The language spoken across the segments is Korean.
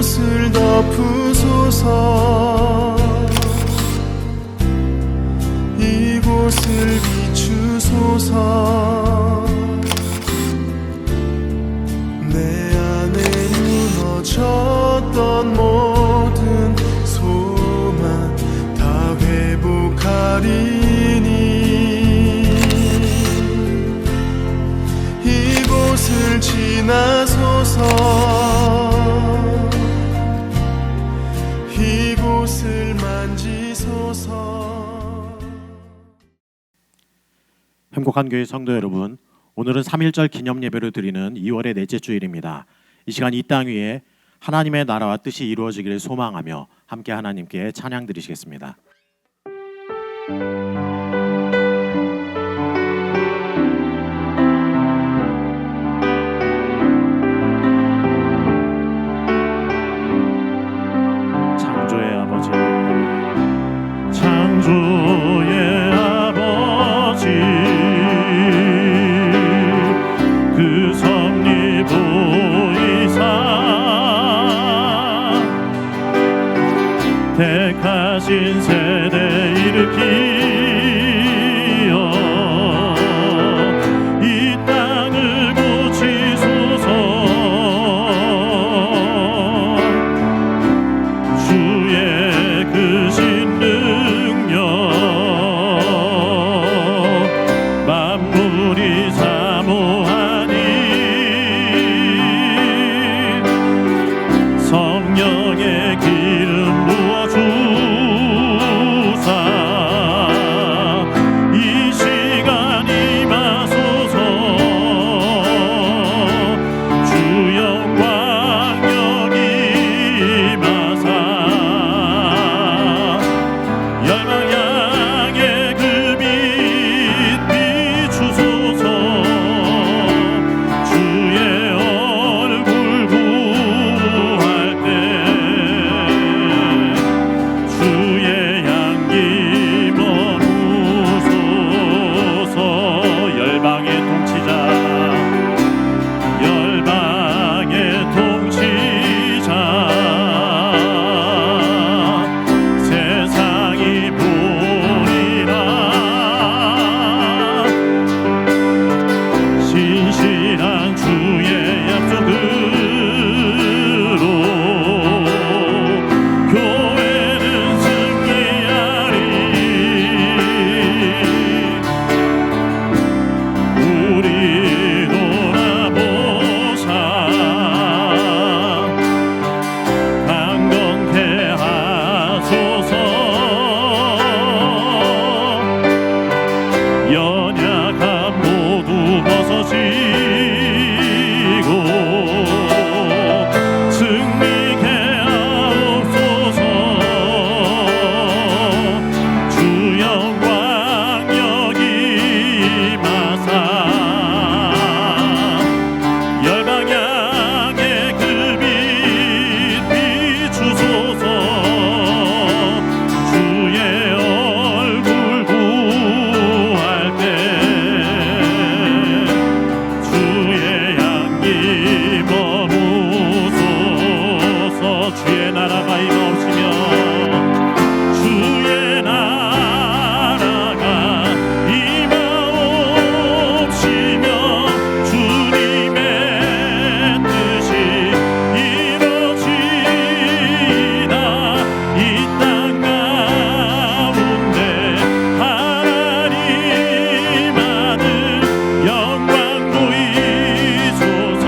이곳을 덮으소서. 이곳을 비추소서. 내 안에 무너졌던 모든 소망 다 회복하리니 이곳을 지나소서. 이곳을 만지소서. 행복한 교회 성도 여러분, 오늘은 3.1절 기념 예배를 드리는 2월의 넷째 주일입니다. 이 시간 이 땅 위에 하나님의 나라와 뜻이 이루어지기를 소망하며 함께 하나님께 찬양 드리시겠습니다. 창조의 아버지, 창조의 아버지, 그 섭리 보이사 택하신 세대 일으키어 이 땅을 고치소서. 주의 크신 능력 만물이 사모하니 성령의 기름 부어주사 이 시간 임하소서. 주 영광 여기 임하사 열방 향해 그 빛 비추소서. 주의 얼굴 구할 때 주의 향기 머무소서. 열방의 통치자, 열방의 통치자, 세상이 보리라. 신실한 주의 약속으로 교회는 승리하리. 우리 돌아보사 강건케 하소서. 연약함 모두 벗어지고 승리케 하옵소서. 주 영광 여기 임하사 열방 향해 그 빛 비추소서. 주의 얼굴 구할 때 주의 향기 머무소서. 주의 나라가 임하옵시며 주의 나라가 임하옵시며 주님의 뜻이 이루어지나 이 땅 가운데 하나님 아들 영광 보이소서.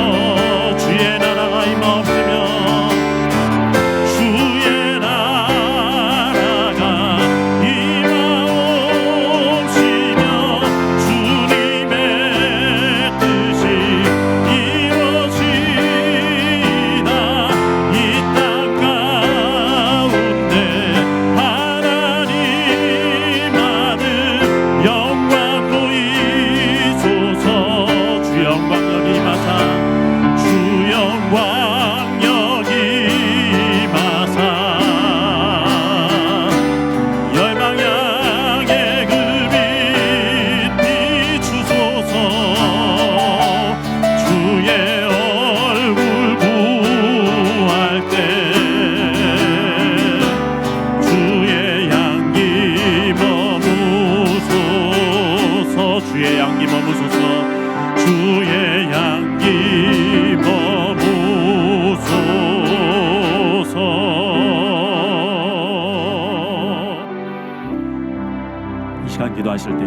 기도하실 때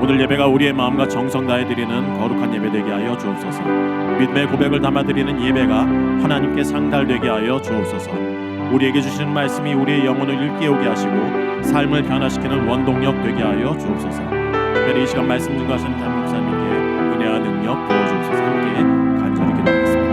오늘 예배가 우리의 마음과 정성 다해 드리는 거룩한 예배 되게 하여 주옵소서. 믿음의 고백을 담아 드리는 예배가 하나님께 상달되게 하여 주옵소서. 우리에게 주시는 말씀이 우리의 영혼을 일깨우게 하시고 삶을 변화시키는 원동력 되게 하여 주옵소서. 특별히 이 시간 말씀 증거하시는 담임 목사님께 은혜와 능력 부어주옵소서. 함께 간절히 기도하겠습니다.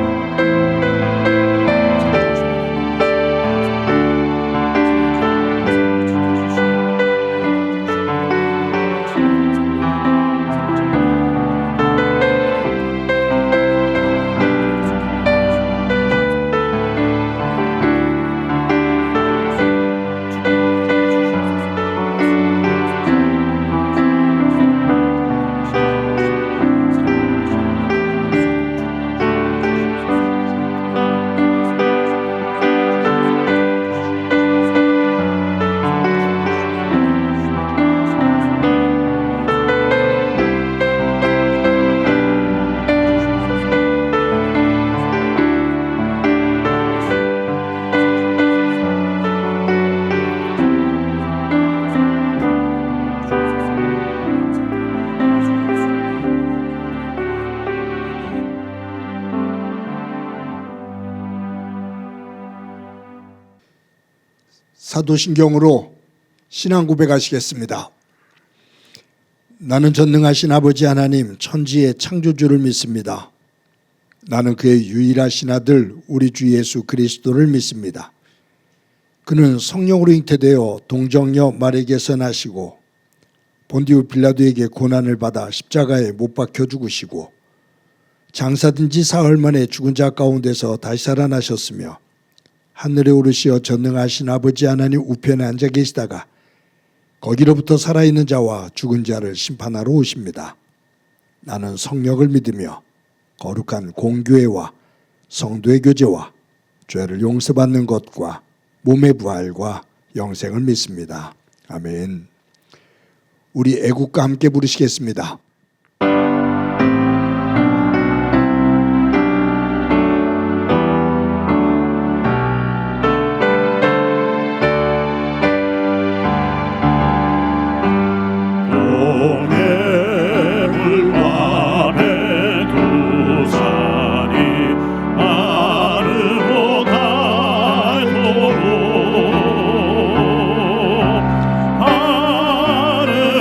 사도신경으로 신앙 고백하시겠습니다. 나는 전능하신 아버지 하나님 천지의 창조주를 믿습니다. 나는 그의 유일하신 아들 우리 주 예수 그리스도를 믿습니다. 그는 성령으로 잉태되어 동정녀 마리아에게서 나시고 본디오 빌라도에게 고난을 받아 십자가에 못 박혀 죽으시고 장사된 지 사흘 만에 죽은 자 가운데서 다시 살아나셨으며 하늘에 오르시어 전능하신 아버지 하나님 우편에 앉아 계시다가 거기로부터 살아있는 자와 죽은 자를 심판하러 오십니다. 나는 성령을 믿으며 거룩한 공교회와 성도의 교제와 죄를 용서받는 것과 몸의 부활과 영생을 믿습니다. 아멘. 우리 애국과 함께 부르시겠습니다.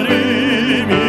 하느님이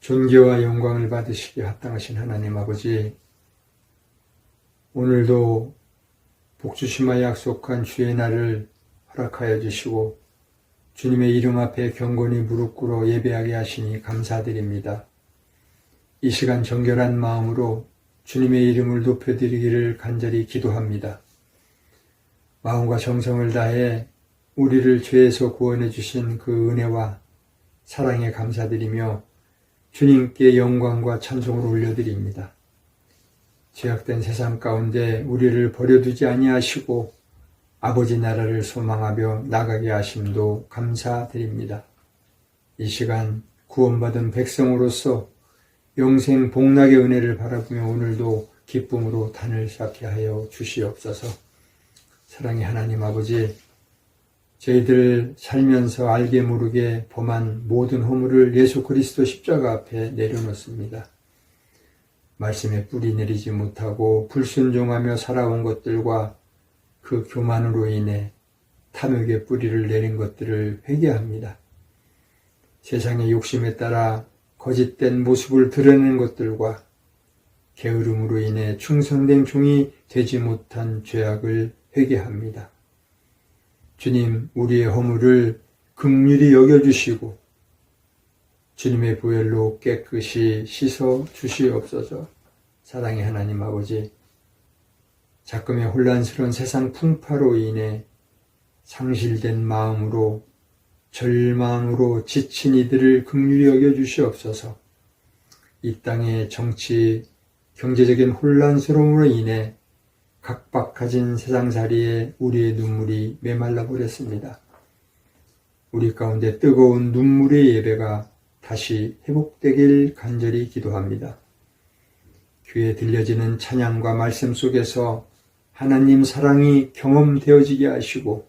존귀와 영광을 받으시기에 합당하신 하나님 아버지, 오늘도 복주심하여 약속한 주의 날을 허락하여 주시고 주님의 이름 앞에 경건히 무릎 꿇어 예배하게 하시니 감사드립니다. 이 시간 정결한 마음으로 주님의 이름을 높여드리기를 간절히 기도합니다. 마음과 정성을 다해 우리를 죄에서 구원해 주신 그 은혜와 사랑에 감사드리며 주님께 영광과 찬송을 올려드립니다. 죄악된 세상 가운데 우리를 버려두지 아니하시고 아버지 나라를 소망하며 나가게 하심도 감사드립니다. 이 시간 구원받은 백성으로서 영생 복락의 은혜를 바라보며 오늘도 기쁨으로 단을 쌓게 하여 주시옵소서. 사랑의 하나님 아버지, 저희들 살면서 알게 모르게 범한 모든 허물을 예수 그리스도 십자가 앞에 내려놓습니다. 말씀에 뿌리 내리지 못하고 불순종하며 살아온 것들과 그 교만으로 인해 탐욕의 뿌리를 내린 것들을 회개합니다. 세상의 욕심에 따라 거짓된 모습을 드러내는 것들과 게으름으로 인해 충성된 종이 되지 못한 죄악을 회개합니다. 주님, 우리의 허물을 긍휼히 여겨주시고 주님의 보혈로 깨끗이 씻어 주시옵소서. 사랑의 하나님 아버지, 작금의 혼란스러운 세상 풍파로 인해 상실된 마음으로 절망으로 지친 이들을 긍휼히 여겨주시옵소서. 이 땅의 정치, 경제적인 혼란스러움으로 인해 각박해진 세상살이에 우리의 눈물이 메말라 버렸습니다. 우리 가운데 뜨거운 눈물의 예배가 다시 회복되길 간절히 기도합니다. 귀에 들려지는 찬양과 말씀 속에서 하나님 사랑이 경험되어지게 하시고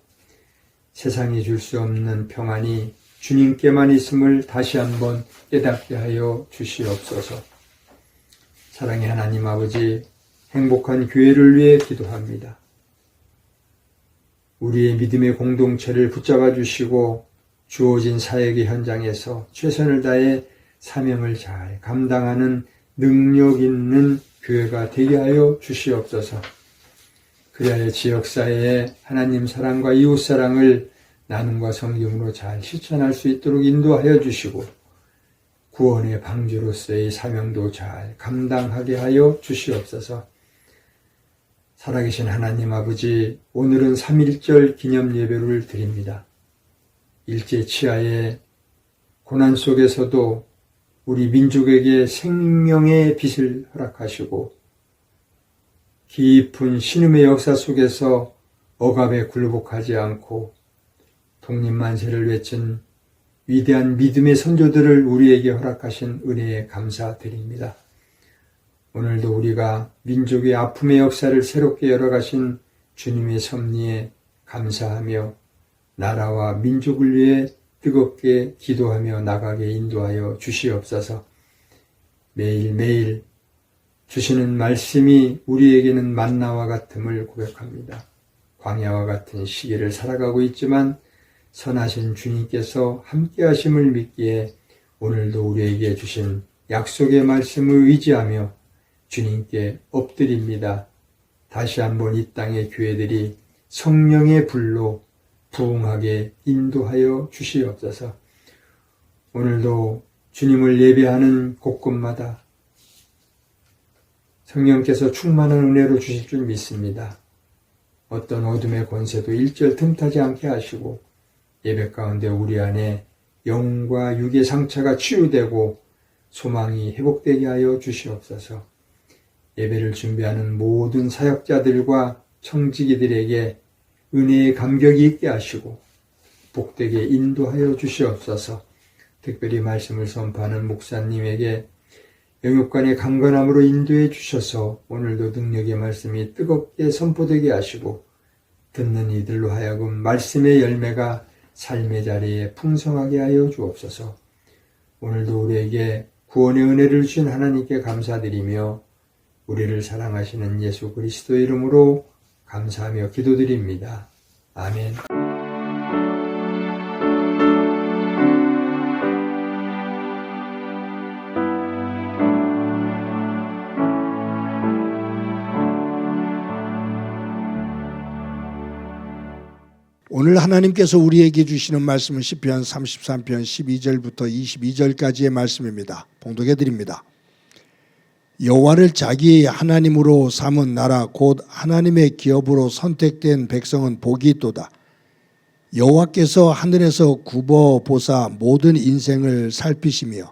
세상이 줄 수 없는 평안이 주님께만 있음을 다시 한번 깨닫게 하여 주시옵소서. 사랑의 하나님 아버지, 행복한 교회를 위해 기도합니다. 우리의 믿음의 공동체를 붙잡아 주시고 주어진 사역의 현장에서 최선을 다해 사명을 잘 감당하는 능력 있는 교회가 되게 하여 주시옵소서. 그리하여 지역사회에 하나님 사랑과 이웃사랑을 나눔과 섬김으로 잘 실천할 수 있도록 인도하여 주시고 구원의 방주로서의 사명도 잘 감당하게 하여 주시옵소서. 살아계신 하나님 아버지, 오늘은 3.1절 기념 예배를 드립니다. 일제치하의 고난 속에서도 우리 민족에게 생명의 빛을 허락하시고 깊은 신음의 역사 속에서 억압에 굴복하지 않고 독립만세를 외친 위대한 믿음의 선조들을 우리에게 허락하신 은혜에 감사드립니다. 오늘도 우리가 민족의 아픔의 역사를 새롭게 열어가신 주님의 섭리에 감사하며 나라와 민족을 위해 뜨겁게 기도하며 나가게 인도하여 주시옵소서. 매일매일 주시는 말씀이 우리에게는 만나와 같음을 고백합니다. 광야와 같은 시기를 살아가고 있지만 선하신 주님께서 함께 하심을 믿기에 오늘도 우리에게 주신 약속의 말씀을 의지하며 주님께 엎드립니다. 다시 한번 이 땅의 교회들이 성령의 불로 부흥하게 인도하여 주시옵소서. 오늘도 주님을 예배하는 곳곳마다 성령께서 충만한 은혜로 주실 줄 믿습니다. 어떤 어둠의 권세도 일절 틈타지 않게 하시고 예배 가운데 우리 안에 영과 육의 상처가 치유되고 소망이 회복되게 하여 주시옵소서. 예배를 준비하는 모든 사역자들과 청지기들에게 은혜의 감격이 있게 하시고 복되게 인도하여 주시옵소서. 특별히 말씀을 선포하는 목사님에게 영육간의 강건함으로 인도해 주셔서 오늘도 능력의 말씀이 뜨겁게 선포되게 하시고 듣는 이들로 하여금 말씀의 열매가 삶의 자리에 풍성하게 하여 주옵소서. 오늘도 우리에게 구원의 은혜를 주신 하나님께 감사드리며 우리를 사랑하시는 예수 그리스도의 이름으로 감사하며 기도드립니다. 아멘. 오늘 하나님께서 우리에게 주시는 말씀은 시편 33편 12절부터 22절까지의 말씀입니다. 봉독해 드립니다. 여호와를 자기의 하나님으로 삼은 나라 곧 하나님의 기업으로 선택된 백성은 복이 있도다. 여호와께서 하늘에서 굽어 보사 모든 인생을 살피시며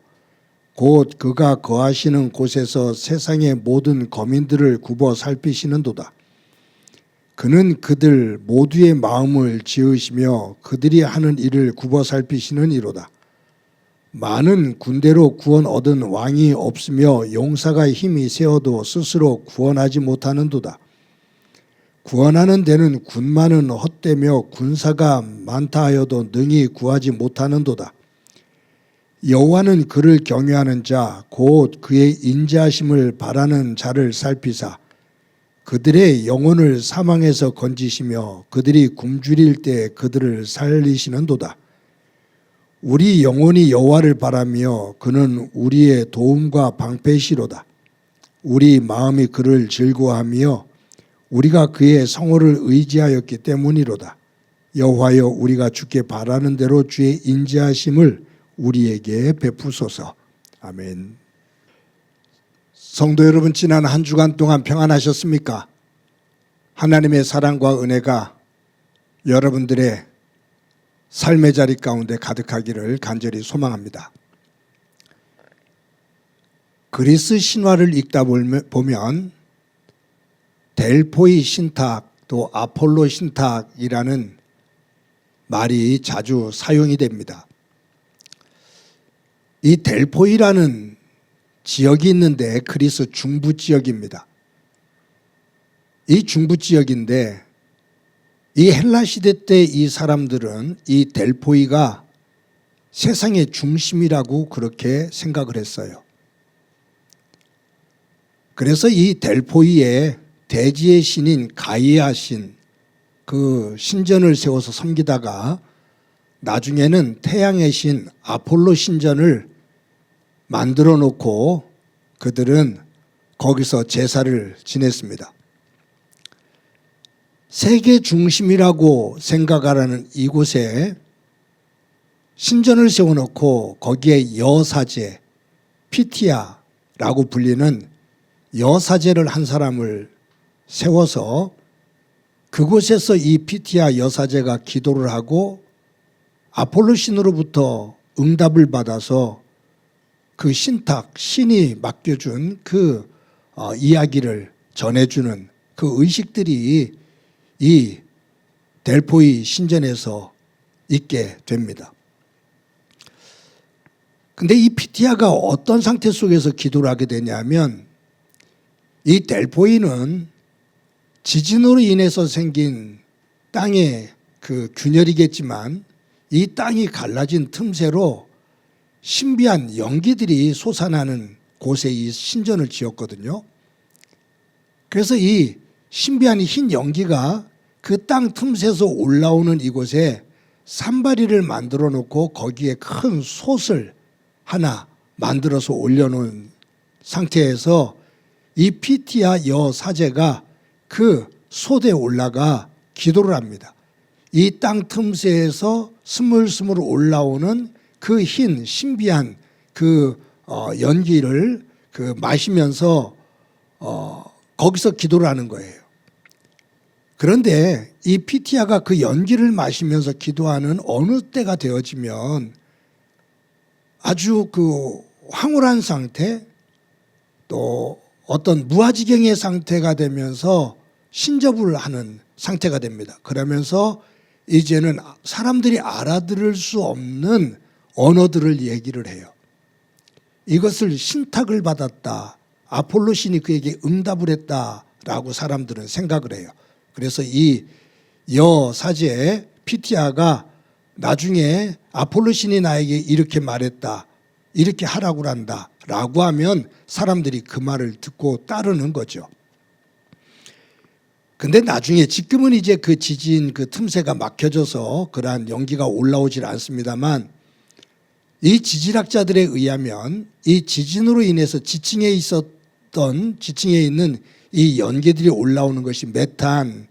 곧 그가 거하시는 곳에서 세상의 모든 거민들을 굽어 살피시는도다. 그는 그들 모두의 마음을 지으시며 그들이 하는 일을 굽어 살피시는 이로다. 많은 군대로 구원 얻은 왕이 없으며 용사가 힘이 세어도 스스로 구원하지 못하는도다. 구원하는 데는 군마는 헛되며 군사가 많다 하여도 능히 구하지 못하는도다. 여호와는 그를 경외하는 자 곧 그의 인자하심을 바라는 자를 살피사 그들의 영혼을 사망에서 건지시며 그들이 굶주릴 때 그들을 살리시는도다. 우리 영혼이 여호와를 바라며 그는 우리의 도움과 방패시로다. 우리 마음이 그를 즐거워하며 우리가 그의 성호를 의지하였기 때문이로다. 여호와여 우리가 주께 바라는 대로 주의 인자하심을 우리에게 베푸소서. 아멘. 성도 여러분, 지난 한 주간 동안 평안하셨습니까? 하나님의 사랑과 은혜가 여러분들의 삶의 자리 가운데 가득하기를 간절히 소망합니다. 그리스 신화를 읽다 보면 델포이 신탁 또 아폴로 신탁이라는 말이 자주 사용이 됩니다. 이 델포이라는 지역이 있는데 그리스 중부 지역입니다. 이 중부 지역인데 이 헬라 시대 때 이 사람들은 이 델포이가 세상의 중심이라고 그렇게 생각을 했어요. 그래서 이 델포이에 대지의 신인 가이아 신, 그 신전을 세워서 섬기다가 나중에는 태양의 신 아폴로 신전을 만들어 놓고 그들은 거기서 제사를 지냈습니다. 세계 중심이라고 생각하라는 이곳에 신전을 세워놓고 거기에 여사제, 피티아라고 불리는 여사제를 한 사람을 세워서 그곳에서 이 피티아 여사제가 기도를 하고 아폴로 신으로부터 응답을 받아서 그 신탁, 신이 맡겨준 그 이야기를 전해주는 그 의식들이 이 델포이 신전에서 있게 됩니다. 근데 이 피티아가 어떤 상태 속에서 기도를 하게 되냐면 이 델포이는 지진으로 인해서 생긴 땅의 그 균열이겠지만 이 땅이 갈라진 틈새로 신비한 연기들이 솟아나는 곳에 이 신전을 지었거든요. 그래서 이 신비한 흰 연기가 그 땅 틈새에서 올라오는 이곳에 산바리를 만들어 놓고 거기에 큰 솥을 하나 만들어서 올려놓은 상태에서 이 피티아 여사제가 그 솥에 올라가 기도를 합니다. 이 땅 틈새에서 스물스물 올라오는 그 흰 신비한 그 연기를 그 마시면서 거기서 기도를 하는 거예요. 그런데 이 피티아가 그 연기를 마시면서 기도하는 어느 때가 되어지면 아주 그 황홀한 상태, 또 어떤 무아지경의 상태가 되면서 신접을 하는 상태가 됩니다. 그러면서 이제는 사람들이 알아들을 수 없는 언어들을 얘기를 해요. 이것을 신탁을 받았다, 아폴로 신이 그에게 응답을 했다라고 사람들은 생각을 해요. 그래서 이 여사제 피티아가 나중에 아폴로 신이 나에게 이렇게 말했다, 이렇게 하라고 한다 라고 하면 사람들이 그 말을 듣고 따르는 거죠. 근데 나중에 지금은 이제 그 지진 그 틈새가 막혀져서 그러한 연기가 올라오질 않습니다만, 이 지질학자들에 의하면 이 지진으로 인해서 지층에 있는 이 연기들이 올라오는 것이 메탄,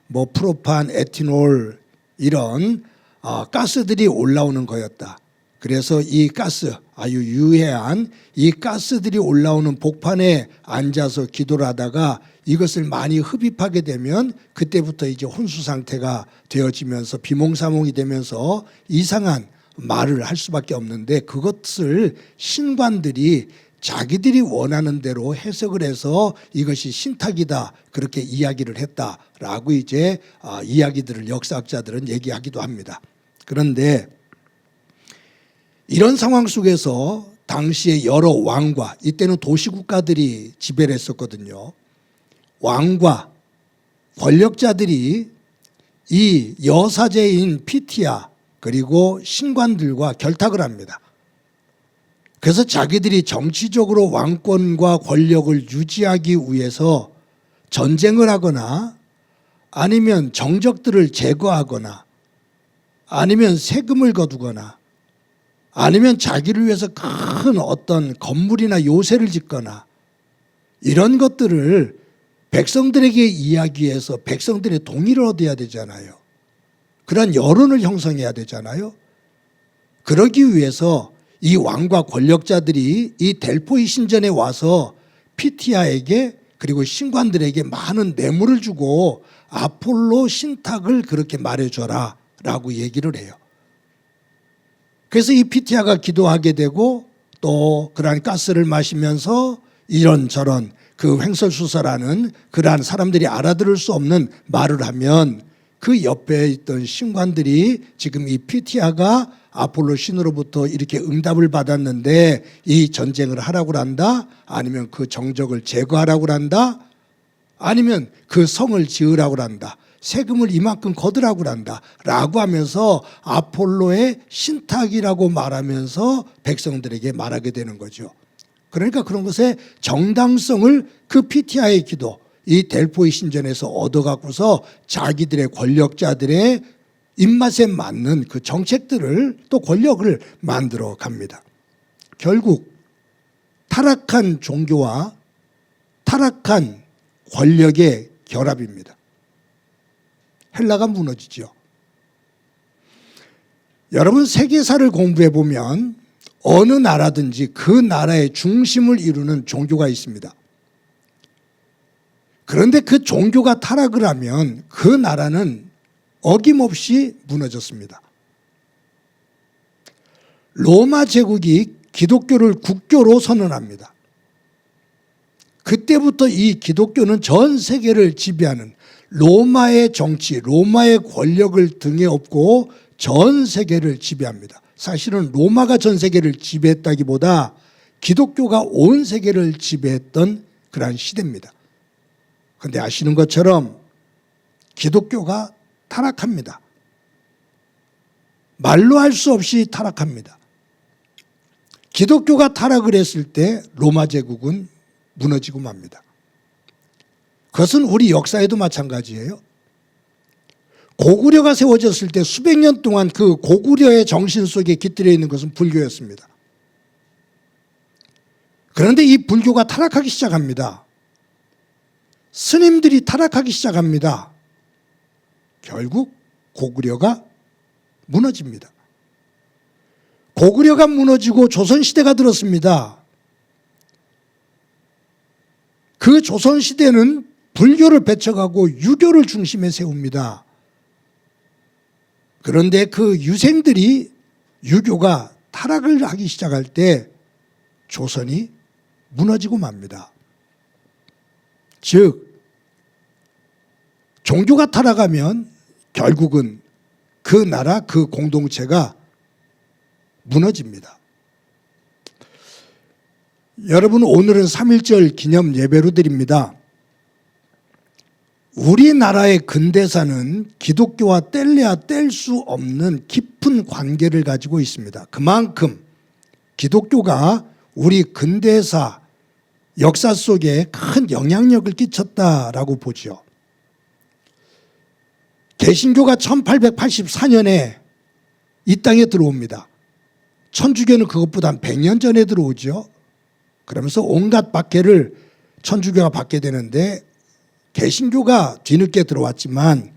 뭐 프로판, 에티놀 이런 가스들이 올라오는 거였다. 그래서 이 가스, 아주 유해한 이 가스들이 올라오는 복판에 앉아서 기도를 하다가 이것을 많이 흡입하게 되면 그때부터 이제 혼수 상태가 되어지면서 비몽사몽이 되면서 이상한 말을 할 수밖에 없는데, 그것을 신관들이 자기들이 원하는 대로 해석을 해서 이것이 신탁이다 그렇게 이야기를 했다라고 이제 이야기들을 역사학자들은 얘기하기도 합니다. 그런데 이런 상황 속에서 당시에 여러 왕과, 이때는 도시국가들이 지배를 했었거든요. 왕과 권력자들이 이 여사제인 피티아 그리고 신관들과 결탁을 합니다. 그래서 자기들이 정치적으로 왕권과 권력을 유지하기 위해서 전쟁을 하거나 아니면 정적들을 제거하거나 아니면 세금을 거두거나 아니면 자기를 위해서 큰 어떤 건물이나 요새를 짓거나 이런 것들을 백성들에게 이야기해서 백성들의 동의를 얻어야 되잖아요. 그런 여론을 형성해야 되잖아요. 그러기 위해서 이 왕과 권력자들이 이 델포이 신전에 와서 피티아에게 그리고 신관들에게 많은 뇌물을 주고 아폴로 신탁을 그렇게 말해줘라 라고 얘기를 해요. 그래서 이 피티아가 기도하게 되고 또 그러한 가스를 마시면서 이런저런 그 횡설수설하는 그러한 사람들이 알아들을 수 없는 말을 하면 그 옆에 있던 신관들이 지금 이 피티아가 아폴로 신으로부터 이렇게 응답을 받았는데 이 전쟁을 하라고 한다, 아니면 그 정적을 제거하라고 한다, 아니면 그 성을 지으라고 한다, 세금을 이만큼 거두라고 한다 라고 하면서 아폴로의 신탁이라고 말하면서 백성들에게 말하게 되는 거죠. 그러니까 그런 것의 정당성을 그 피티아의 기도, 이 델포이 신전에서 얻어갖고서 자기들의 권력자들의 입맛에 맞는 그 정책들을 또 권력을 만들어 갑니다. 결국 타락한 종교와 타락한 권력의 결합입니다. 헬라가 무너지죠. 여러분 세계사를 공부해 보면 어느 나라든지 그 나라의 중심을 이루는 종교가 있습니다. 그런데 그 종교가 타락을 하면 그 나라는 어김없이 무너졌습니다. 로마 제국이 기독교를 국교로 선언합니다. 그때부터 이 기독교는 전 세계를 지배하는, 로마의 정치, 로마의 권력을 등에 업고 전 세계를 지배합니다. 사실은 로마가 전 세계를 지배했다기보다 기독교가 온 세계를 지배했던 그러한 시대입니다. 그런데 아시는 것처럼 기독교가 타락합니다. 말로 할 수 없이 타락합니다. 기독교가 타락을 했을 때 로마 제국은 무너지고 맙니다. 그것은 우리 역사에도 마찬가지예요. 고구려가 세워졌을 때 수백 년 동안 그 고구려의 정신 속에 깃들여 있는 것은 불교였습니다. 그런데 이 불교가 타락하기 시작합니다. 스님들이 타락하기 시작합니다. 결국 고구려가 무너집니다. 고구려가 무너지고 조선시대가 들었습니다. 그 조선시대는 불교를 배척하고 유교를 중심에 세웁니다. 그런데 그 유생들이 유교가 타락을 하기 시작할 때 조선이 무너지고 맙니다. 즉 종교가 타락하면 결국은 그 나라, 그 공동체가 무너집니다. 여러분, 오늘은 3.1절 기념 예배로 드립니다. 우리나라의 근대사는 기독교와 뗄래야 뗄 수 없는 깊은 관계를 가지고 있습니다. 그만큼 기독교가 우리 근대사 역사 속에 큰 영향력을 끼쳤다라고 보죠. 개신교가 1884년에 이 땅에 들어옵니다. 천주교는 그것보다 한 100년 전에 들어오죠. 그러면서 온갖 박해를 천주교가 받게 되는데 개신교가 뒤늦게 들어왔지만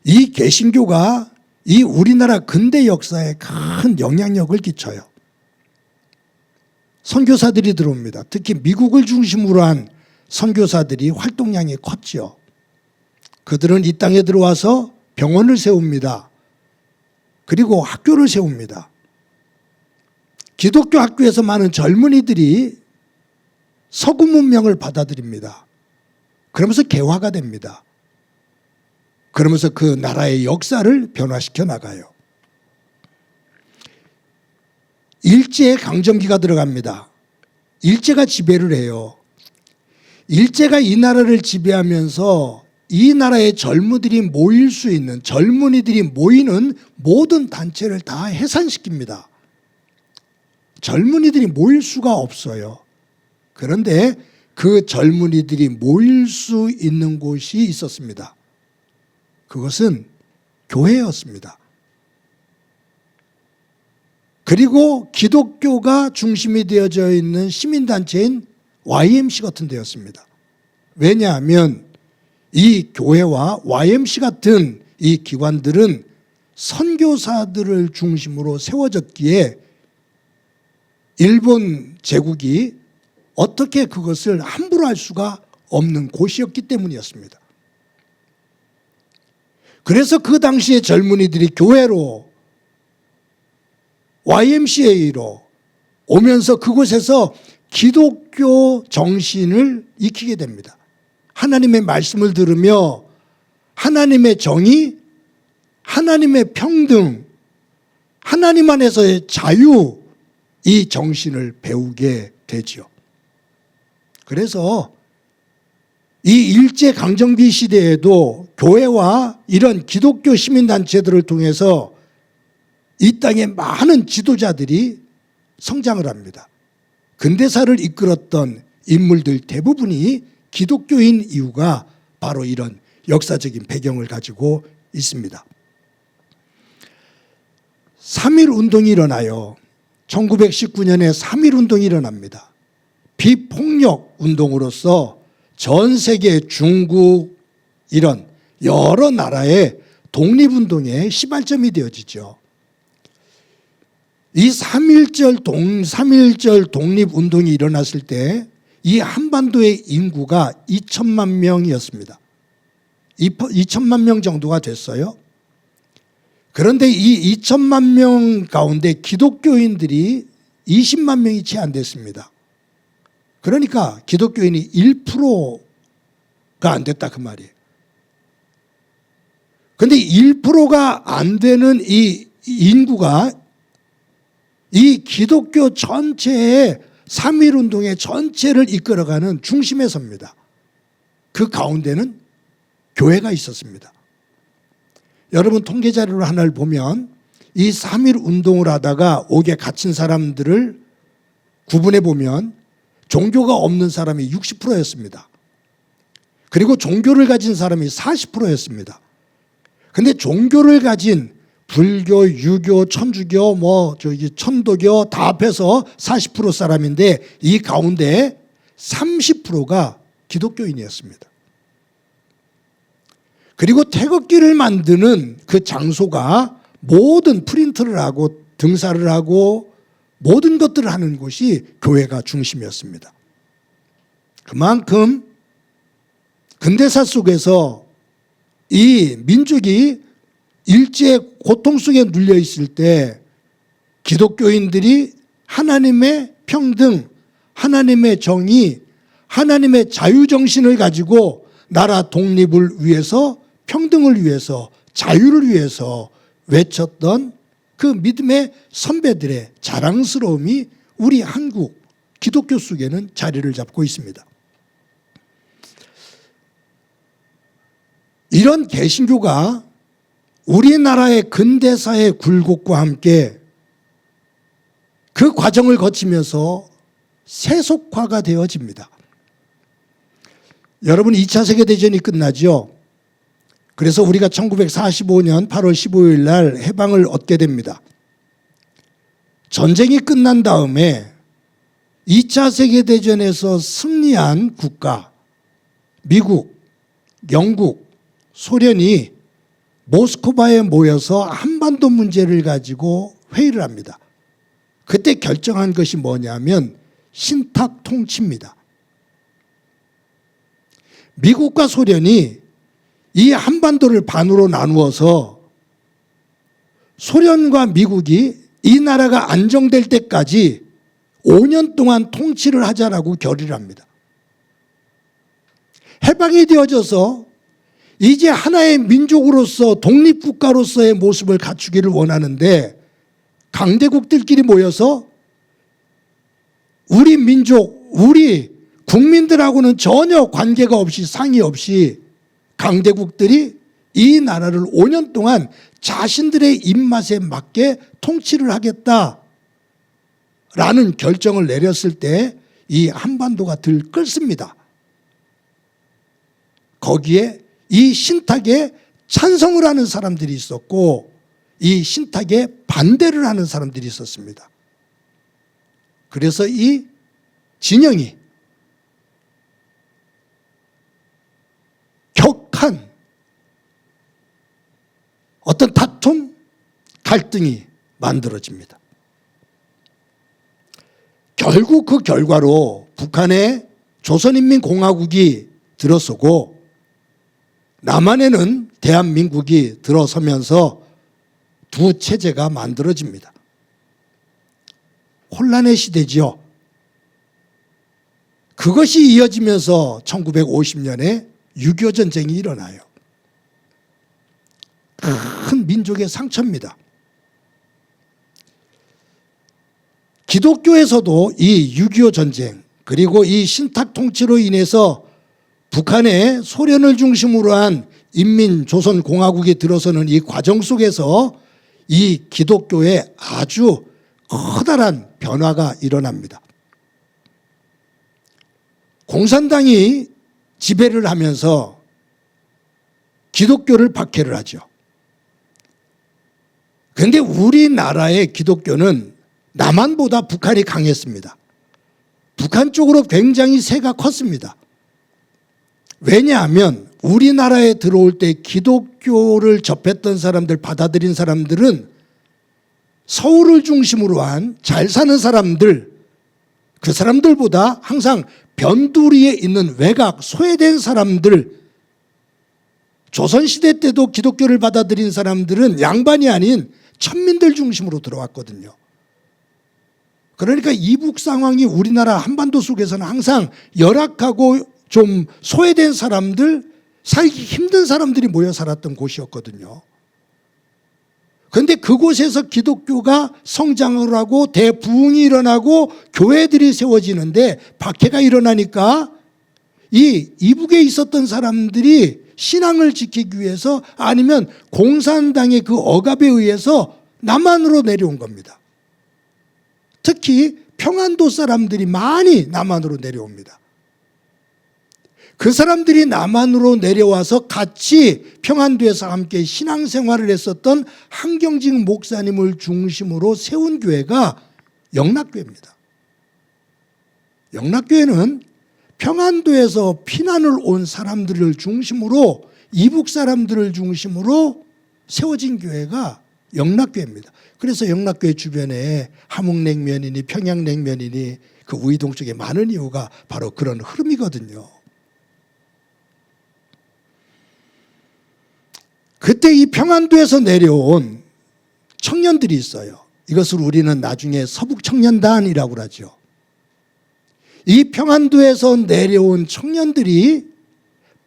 이 개신교가 이 우리나라 근대 역사에 큰 영향력을 끼쳐요. 선교사들이 들어옵니다. 특히 미국을 중심으로 한 선교사들이 활동량이 컸죠. 그들은 이 땅에 들어와서 병원을 세웁니다. 그리고 학교를 세웁니다. 기독교 학교에서 많은 젊은이들이 서구 문명을 받아들입니다. 그러면서 개화가 됩니다. 그러면서 그 나라의 역사를 변화시켜 나가요. 일제의 강점기가 들어갑니다. 일제가 지배를 해요. 일제가 이 나라를 지배하면서 이 나라의 젊은이들이 모일 수 있는, 젊은이들이 모이는 모든 단체를 다 해산시킵니다. 젊은이들이 모일 수가 없어요. 그런데 그 젊은이들이 모일 수 있는 곳이 있었습니다. 그것은 교회였습니다. 그리고 기독교가 중심이 되어져 있는 시민단체인 YMC 같은 데였습니다. 왜냐하면 이 교회와 YMC 같은 이 기관들은 선교사들을 중심으로 세워졌기에 일본 제국이 어떻게 그것을 함부로 할 수가 없는 곳이었기 때문이었습니다. 그래서 그 당시에 젊은이들이 교회로 YMCA로 오면서 그곳에서 기독교 정신을 익히게 됩니다. 하나님의 말씀을 들으며 하나님의 정의, 하나님의 평등, 하나님 안에서의 자유, 이 정신을 배우게 되죠. 그래서 이 일제강점기 시대에도 교회와 이런 기독교 시민단체들을 통해서 이 땅에 많은 지도자들이 성장을 합니다. 근대사를 이끌었던 인물들 대부분이 기독교인 이유가 바로 이런 역사적인 배경을 가지고 있습니다. 3.1 운동이 일어나요. 1919년에 3.1 운동이 일어납니다. 비폭력 운동으로서 전 세계 중국 이런 여러 나라의 독립운동의 시발점이 되어지죠. 이 3.1절 독립운동이 일어났을 때 이 한반도의 인구가 2천만 명이었습니다. 2천만 명 정도가 됐어요. 그런데 이 2천만 명 가운데 기독교인들이 20만 명이 채 안 됐습니다. 그러니까 기독교인이 1%가 안 됐다 그 말이에요. 그런데 1%가 안 되는 이 인구가 이 기독교 전체의 3.1 운동의 전체를 이끌어가는 중심에 섭니다. 그 가운데는 교회가 있었습니다. 여러분 통계 자료를 하나를 보면 이 3.1 운동을 하다가 옥에 갇힌 사람들을 구분해 보면 종교가 없는 사람이 60%였습니다. 그리고 종교를 가진 사람이 40%였습니다. 근데 종교를 가진 불교, 유교, 천주교, 천도교 다 합해서 40% 사람인데 이 가운데 30%가 기독교인이었습니다. 그리고 태극기를 만드는 그 장소가 모든 프린트를 하고 등사를 하고 모든 것들을 하는 곳이 교회가 중심이었습니다. 그만큼 근대사 속에서 이 민족이 일제의 고통 속에 눌려 있을 때 기독교인들이 하나님의 평등, 하나님의 정의, 하나님의 자유정신을 가지고 나라 독립을 위해서, 평등을 위해서, 자유를 위해서 외쳤던 그 믿음의 선배들의 자랑스러움이 우리 한국 기독교 속에는 자리를 잡고 있습니다. 이런 개신교가 우리나라의 근대사의 굴곡과 함께 그 과정을 거치면서 세속화가 되어집니다. 여러분 2차 세계대전이 끝나죠. 그래서 우리가 1945년 8월 15일 날 해방을 얻게 됩니다. 전쟁이 끝난 다음에 2차 세계대전에서 승리한 국가, 미국, 영국, 소련이 모스크바에 모여서 한반도 문제를 가지고 회의를 합니다. 그때 결정한 것이 뭐냐면 신탁 통치입니다. 미국과 소련이 이 한반도를 반으로 나누어서 소련과 미국이 이 나라가 안정될 때까지 5년 동안 통치를 하자라고 결의를 합니다. 해방이 되어져서 이제 하나의 민족으로서 독립국가로서의 모습을 갖추기를 원하는데 강대국들끼리 모여서 우리 민족, 우리 국민들하고는 전혀 관계가 없이 상의 없이 강대국들이 이 나라를 5년 동안 자신들의 입맛에 맞게 통치를 하겠다라는 결정을 내렸을 때 이 한반도가 들끓습니다. 거기에 이 신탁에 찬성을 하는 사람들이 있었고 이 신탁에 반대를 하는 사람들이 있었습니다. 그래서 이 진영이 격한 어떤 다툼, 갈등이 만들어집니다. 결국 그 결과로 북한의 조선인민공화국이 들어서고 남한에는 대한민국이 들어서면서 두 체제가 만들어집니다. 혼란의 시대지요. 그것이 이어지면서 1950년에 6.25 전쟁이 일어나요. 큰 민족의 상처입니다. 기독교에서도 이 6.25 전쟁 그리고 이 신탁 통치로 인해서 북한에 소련을 중심으로 한 인민조선공화국이 들어서는 이 과정 속에서 이 기독교에 아주 커다란 변화가 일어납니다. 공산당이 지배를 하면서 기독교를 박해를 하죠. 그런데 우리나라의 기독교는 남한보다 북한이 강했습니다. 북한 쪽으로 굉장히 세가 컸습니다. 왜냐하면 우리나라에 들어올 때 기독교를 접했던 사람들, 받아들인 사람들은 서울을 중심으로 한 잘 사는 사람들, 그 사람들보다 항상 변두리에 있는 외곽, 소외된 사람들, 조선시대 때도 기독교를 받아들인 사람들은 양반이 아닌 천민들 중심으로 들어왔거든요. 그러니까 이북 상황이 우리나라 한반도 속에서는 항상 열악하고 좀 소외된 사람들, 살기 힘든 사람들이 모여 살았던 곳이었거든요. 그런데 그곳에서 기독교가 성장을 하고 대부흥이 일어나고 교회들이 세워지는데 박해가 일어나니까 이 이북에 있었던 사람들이 신앙을 지키기 위해서 아니면 공산당의 그 억압에 의해서 남한으로 내려온 겁니다. 특히 평안도 사람들이 많이 남한으로 내려옵니다. 그 사람들이 남한으로 내려와서 같이 평안도에서 함께 신앙생활을 했었던 한경직 목사님을 중심으로 세운 교회가 영락교회입니다. 영락교회는 평안도에서 피난을 온 사람들을 중심으로 이북 사람들을 중심으로 세워진 교회가 영락교회입니다. 그래서 영락교회 주변에 함흥냉면이니 평양냉면이니 그 우이동 쪽에 많은 이유가 바로 그런 흐름이거든요. 그때 이 평안도에서 내려온 청년들이 있어요. 이것을 우리는 나중에 서북청년단이라고 하죠. 이 평안도에서 내려온 청년들이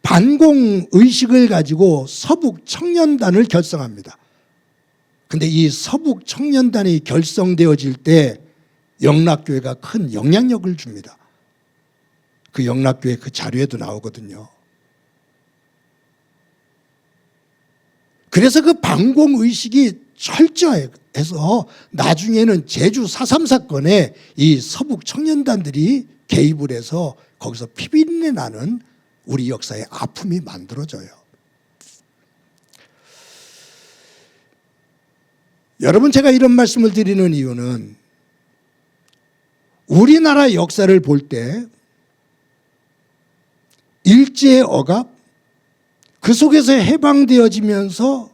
반공의식을 가지고 서북청년단을 결성합니다. 근데 이 서북청년단이 결성되어질 때 영락교회가 큰 영향력을 줍니다. 그 영락교회 그 자료에도 나오거든요. 그래서 그 반공의식이 철저해서 나중에는 제주 4.3 사건에 이 서북청년단들이 개입을 해서 거기서 피비린내 나는 우리 역사의 아픔이 만들어져요. 여러분, 제가 이런 말씀을 드리는 이유는 우리나라 역사를 볼 때 일제의 억압, 그 속에서 해방되어지면서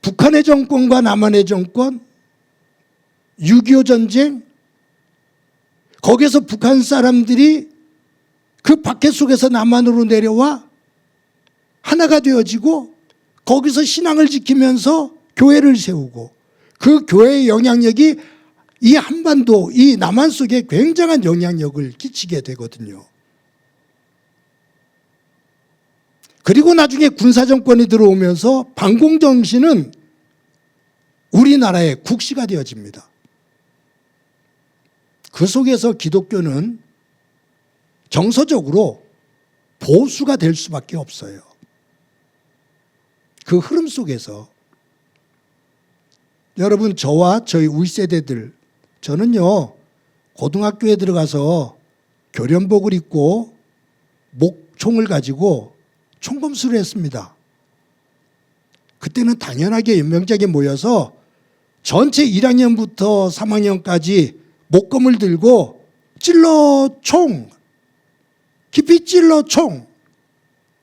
북한의 정권과 남한의 정권, 6.25 전쟁, 거기에서 북한 사람들이 그 박해 속에서 남한으로 내려와 하나가 되어지고 거기서 신앙을 지키면서 교회를 세우고 그 교회의 영향력이 이 한반도, 이 남한 속에 굉장한 영향력을 끼치게 되거든요. 그리고 나중에 군사정권이 들어오면서 반공정신은 우리나라의 국시가 되어집니다. 그 속에서 기독교는 정서적으로 보수가 될 수밖에 없어요. 그 흐름 속에서 여러분, 저와 저희 우리 세대들, 저는요 고등학교에 들어가서 교련복을 입고 목총을 가지고 총검수를 했습니다. 그때는 당연하게 연명장에 모여서 전체 1학년부터 3학년까지 목검을 들고 찔러 총, 깊이 찔러 총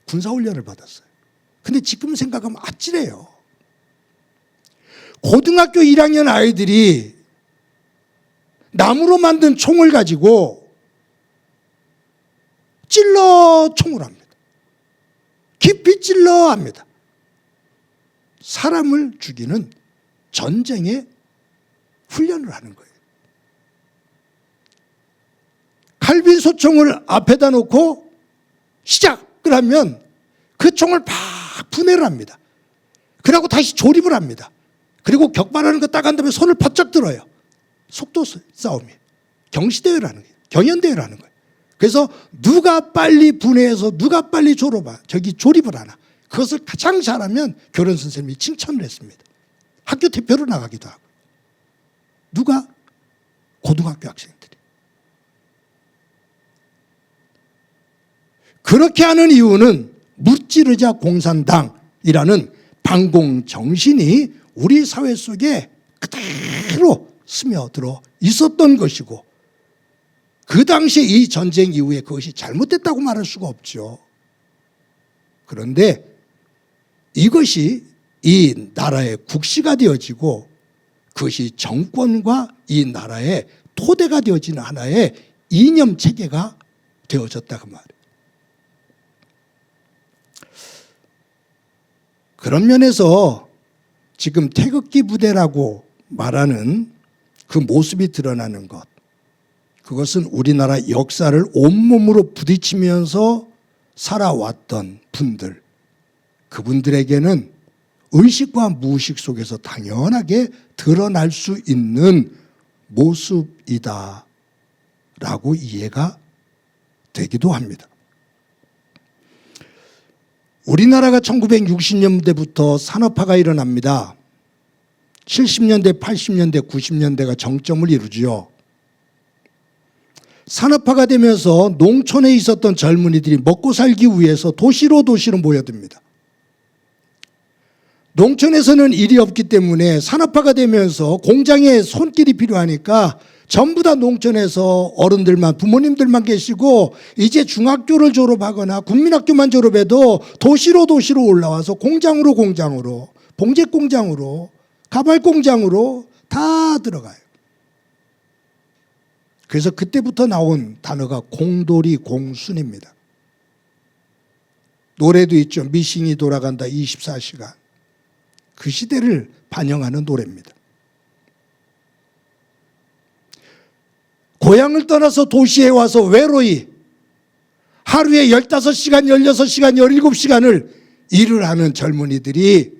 군사훈련을 받았어요. 근데 지금 생각하면 아찔해요. 고등학교 1학년 아이들이 나무로 만든 총을 가지고 찔러 총을 합니다. 깊이 찔러 합니다. 사람을 죽이는 전쟁의 훈련을 하는 거예요. 칼빈 소총을 앞에다 놓고 시작을 하면 그 총을 막 분해를 합니다. 그리고 다시 조립을 합니다. 그리고 격발하는 거 딱 한 다음에 손을 바짝 들어요. 속도 싸움이. 경시대회를 하는 거예요. 경연대회를 하는 거예요. 그래서 누가 빨리 분해해서 누가 빨리 조립을 하나. 그것을 가장 잘하면 교련 선생님이 칭찬을 했습니다. 학교 대표로 나가기도 하고. 누가? 고등학교 학생들이. 그렇게 하는 이유는 무찌르자 공산당이라는 반공 정신이 우리 사회 속에 그대로 스며들어 있었던 것이고, 그 당시에 이 전쟁 이후에 그것이 잘못됐다고 말할 수가 없죠. 그런데 이것이 이 나라의 국시가 되어지고 그것이 정권과 이 나라의 토대가 되어지는 하나의 이념 체계가 되어졌다고 말이에요. 그런 면에서 지금 태극기 부대라고 말하는 그 모습이 드러나는 것, 그것은 우리나라 역사를 온몸으로 부딪히면서 살아왔던 분들, 그분들에게는 의식과 무의식 속에서 당연하게 드러날 수 있는 모습이다 라고 이해가 되기도 합니다. 우리나라가 1960년대부터 산업화가 일어납니다. 70년대, 80년대, 90년대가 정점을 이루죠. 산업화가 되면서 농촌에 있었던 젊은이들이 먹고 살기 위해서 도시로 모여듭니다. 농촌에서는 일이 없기 때문에 산업화가 되면서 공장에 손길이 필요하니까 전부 다 농촌에서 어른들만, 부모님들만 계시고, 이제 중학교를 졸업하거나 국민학교만 졸업해도 도시로 올라와서 공장으로, 봉제 공장으로, 가발 공장으로 다 들어가요. 그래서 그때부터 나온 단어가 공돌이 공순입니다. 노래도 있죠. 미싱이 돌아간다 24시간. 그 시대를 반영하는 노래입니다. 고향을 떠나서 도시에 와서 외로이 하루에 15시간, 16시간, 17시간을 일을 하는 젊은이들이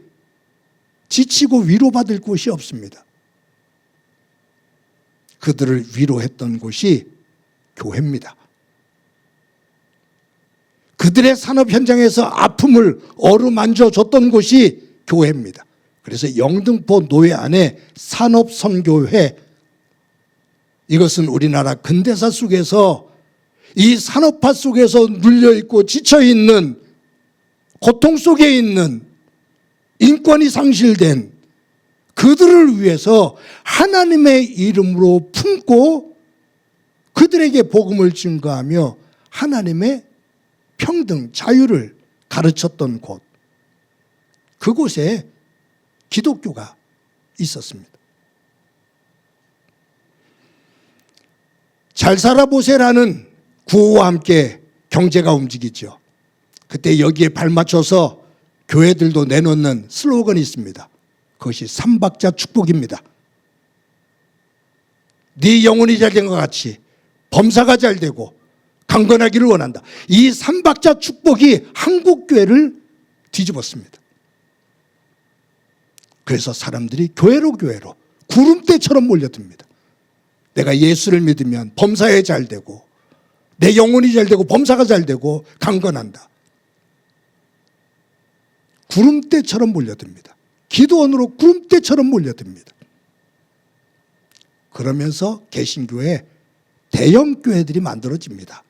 지치고 위로받을 곳이 없습니다. 그들을 위로했던 곳이 교회입니다. 그들의 산업 현장에서 아픔을 어루만져 줬던 곳이 교회입니다. 그래서 영등포 노회 안에 산업선교회, 이것은 우리나라 근대사 속에서 이 산업화 속에서 눌려있고 지쳐있는 고통 속에 있는 인권이 상실된 그들을 위해서 하나님의 이름으로 품고 그들에게 복음을 증거하며 하나님의 평등, 자유를 가르쳤던 곳, 그곳에 기독교가 있었습니다. 잘 살아보세라는 구호와 함께 경제가 움직이죠. 그때 여기에 발맞춰서 교회들도 내놓는 슬로건이 있습니다. 그것이 삼박자 축복입니다. 네 영혼이 잘 된 것 같이 범사가 잘 되고 강건하기를 원한다. 이 삼박자 축복이 한국교회를 뒤집었습니다. 그래서 사람들이 교회로 구름대처럼 몰려듭니다. 내가 예수를 믿으면 범사에 잘 되고 내 영혼이 잘 되고 범사가 잘 되고 강건한다. 구름대처럼 몰려듭니다. 기도원으로 구름대처럼 몰려듭니다. 그러면서 개신교회 대형 교회들이 만들어집니다.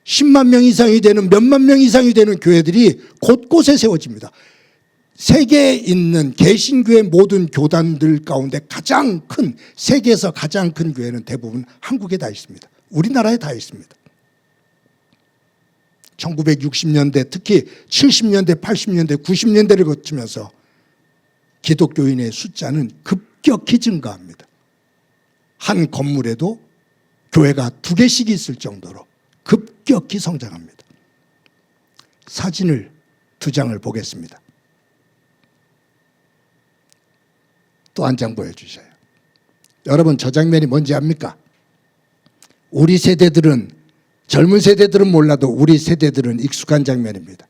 10만 명 이상이 되는, 몇만 명 이상이 되는 교회들이 곳곳에 세워집니다. 세계에 있는 개신교회 모든 교단들 가운데 가장 큰, 세계에서 가장 큰 교회는 대부분 한국에 다 있습니다. 우리나라에 다 있습니다. 1960년대, 특히 70년대, 80년대, 90년대를 거치면서 기독교인의 숫자는 급격히 증가합니다. 한 건물에도 교회가 2개씩 있을 정도로 급격히 성장합니다. 사진을 2장을 보겠습니다. 또 한 장 보여주세요. 여러분, 저 장면이 뭔지 압니까? 우리 세대들은, 젊은 세대들은 몰라도 우리 세대들은 익숙한 장면입니다.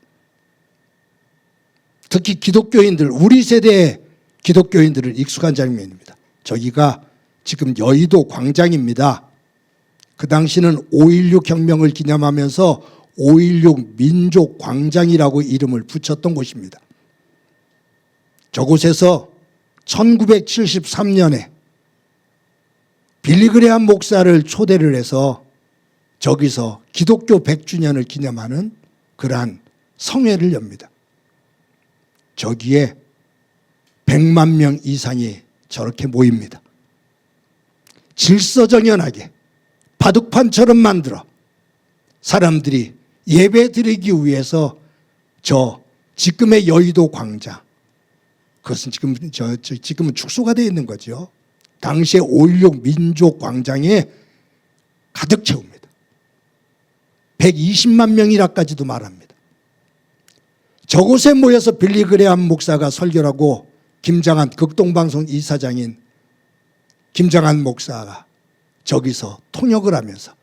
특히 기독교인들, 우리 세대의 기독교인들은 익숙한 장면입니다. 저기가 지금 여의도 광장입니다. 그 당시는 5.16 혁명을 기념하면서 5.16 민족광장이라고 이름을 붙였던 곳입니다. 저곳에서 1973년에 빌리그레함 목사를 초대를 해서 저기서 기독교 100주년을 기념하는 그러한 성회를 엽니다. 저기에 100만 명 이상이 저렇게 모입니다. 질서정연하게 바둑판처럼 만들어 사람들이 예배 드리기 위해서 저 지금의 여의도 광장, 그것은 지금은 축소가 되어 있는 거죠. 당시에 5.16 민족광장에 가득 채웁니다. 120만 명이라까지도 말합니다. 저곳에 모여서 빌리그레함 목사가 설교를 하고 김장한, 극동방송 이사장인 김장한 목사가 저기서 통역을 하면서,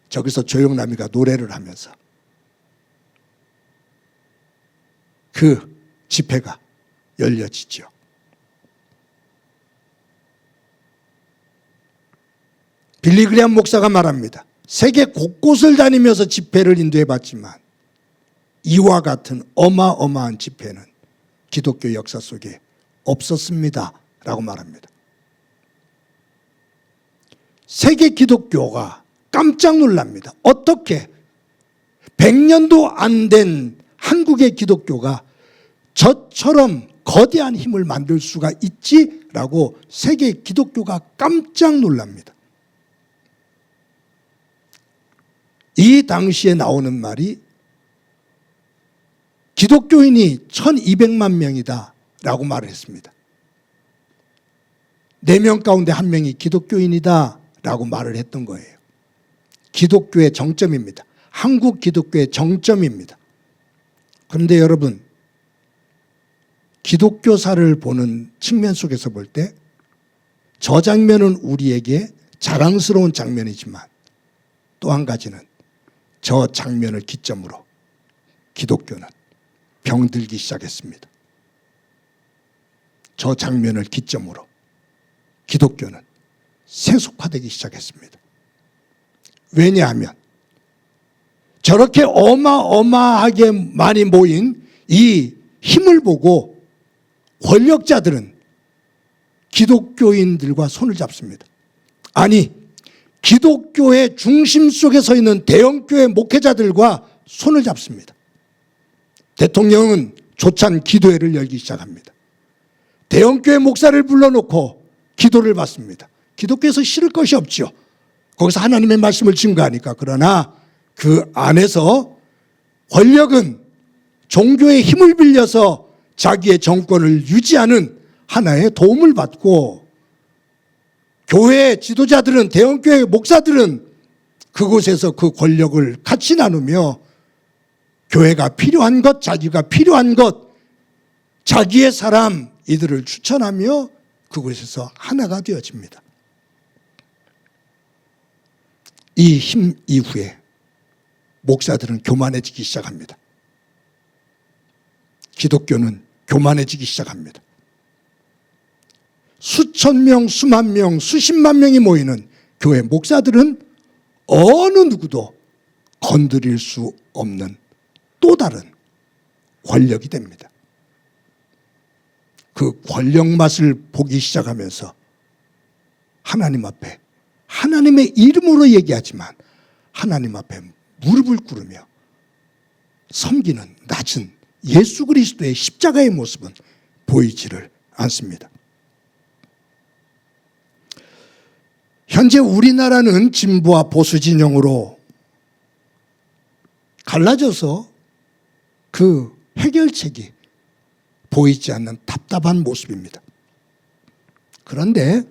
저기서 조영남이가 노래를 하면서 그 집회가 열려지죠. 빌리그레함 목사가 말합니다. 세계 곳곳을 다니면서 집회를 인도해 봤지만 이와 같은 어마어마한 집회는 기독교 역사 속에 없었습니다 라고 말합니다. 세계 기독교가 깜짝 놀랍니다. 어떻게 100년도 안 된 한국의 기독교가 저처럼 거대한 힘을 만들 수가 있지라고 세계 기독교가 깜짝 놀랍니다. 이 당시에 나오는 말이 기독교인이 1200만 명이다 라고 말을 했습니다. 4명 가운데 1명이 기독교인이다 라고 말을 했던 거예요. 기독교의 정점입니다. 한국 기독교의 정점입니다. 그런데 여러분, 기독교사를 보는 측면 속에서 볼 때 저 장면은 우리에게 자랑스러운 장면이지만 또 한 가지는 저 장면을 기점으로 기독교는 병들기 시작했습니다. 저 장면을 기점으로 기독교는 세속화되기 시작했습니다. 왜냐하면 저렇게 어마어마하게 많이 모인 이 힘을 보고 권력자들은 기독교인들과 손을 잡습니다. 아니, 기독교의 중심 속에 서 있는 대형교회 목회자들과 손을 잡습니다. 대통령은 조찬 기도회를 열기 시작합니다. 대형교회 목사를 불러놓고 기도를 받습니다. 기독교에서 싫을 것이 없지요. 거기서 하나님의 말씀을 증거하니까. 그러나 그 안에서 권력은 종교의 힘을 빌려서 자기의 정권을 유지하는 하나의 도움을 받고, 교회 지도자들은, 대형교회 목사들은 그곳에서 그 권력을 같이 나누며 교회가 필요한 것, 자기가 필요한 것, 자기의 사람 이들을 추천하며 그곳에서 하나가 되어집니다. 이 힘 이후에 목사들은 교만해지기 시작합니다. 기독교는 교만해지기 시작합니다. 수천 명, 수만 명, 수십만 명이 모이는 교회 목사들은 어느 누구도 건드릴 수 없는 또 다른 권력이 됩니다. 그 권력 맛을 보기 시작하면서 하나님 앞에, 하나님의 이름으로 얘기하지만 하나님 앞에 무릎을 꿇으며 섬기는 낮은 예수 그리스도의 십자가의 모습은 보이지를 않습니다. 현재 우리나라는 진보와 보수 진영으로 갈라져서 그 해결책이 보이지 않는 답답한 모습입니다. 그런데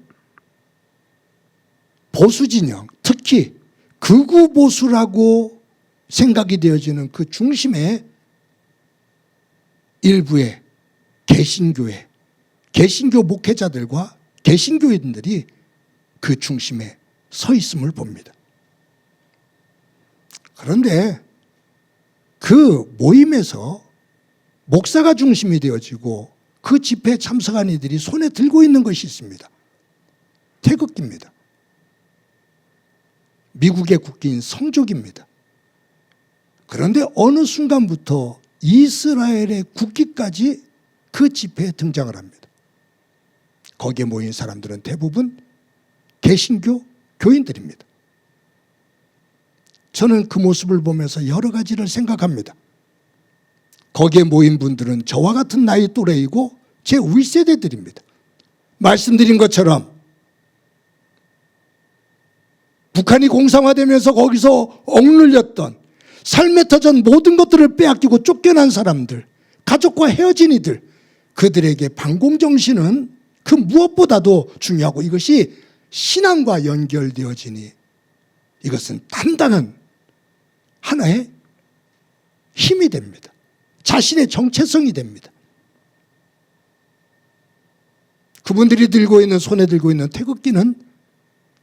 보수 진영, 특히 극우 보수라고 생각이 되어지는 그 중심에 일부의 개신교회, 개신교 목회자들과 개신교인들이 그 중심에 서 있음을 봅니다. 그런데 그 모임에서 목사가 중심이 되어지고 그 집회에 참석한 이들이 손에 들고 있는 것이 있습니다. 태극기입니다. 미국의 국기인 성족입니다. 그런데 어느 순간부터 이스라엘의 국기까지 그 집회에 등장을 합니다. 거기에 모인 사람들은 대부분 개신교 교인들입니다. 저는 그 모습을 보면서 여러 가지를 생각합니다. 거기에 모인 분들은 저와 같은 나이 또래이고 제 윗세대들입니다. 말씀드린 것처럼 북한이 공산화되면서 거기서 억눌렸던, 삶의 터전 모든 것들을 빼앗기고 쫓겨난 사람들, 가족과 헤어진 이들, 그들에게 반공정신은 그 무엇보다도 중요하고 이것이 신앙과 연결되어지니 이것은 단단한 하나의 힘이 됩니다. 자신의 정체성이 됩니다. 그분들이 들고 있는, 손에 들고 있는 태극기는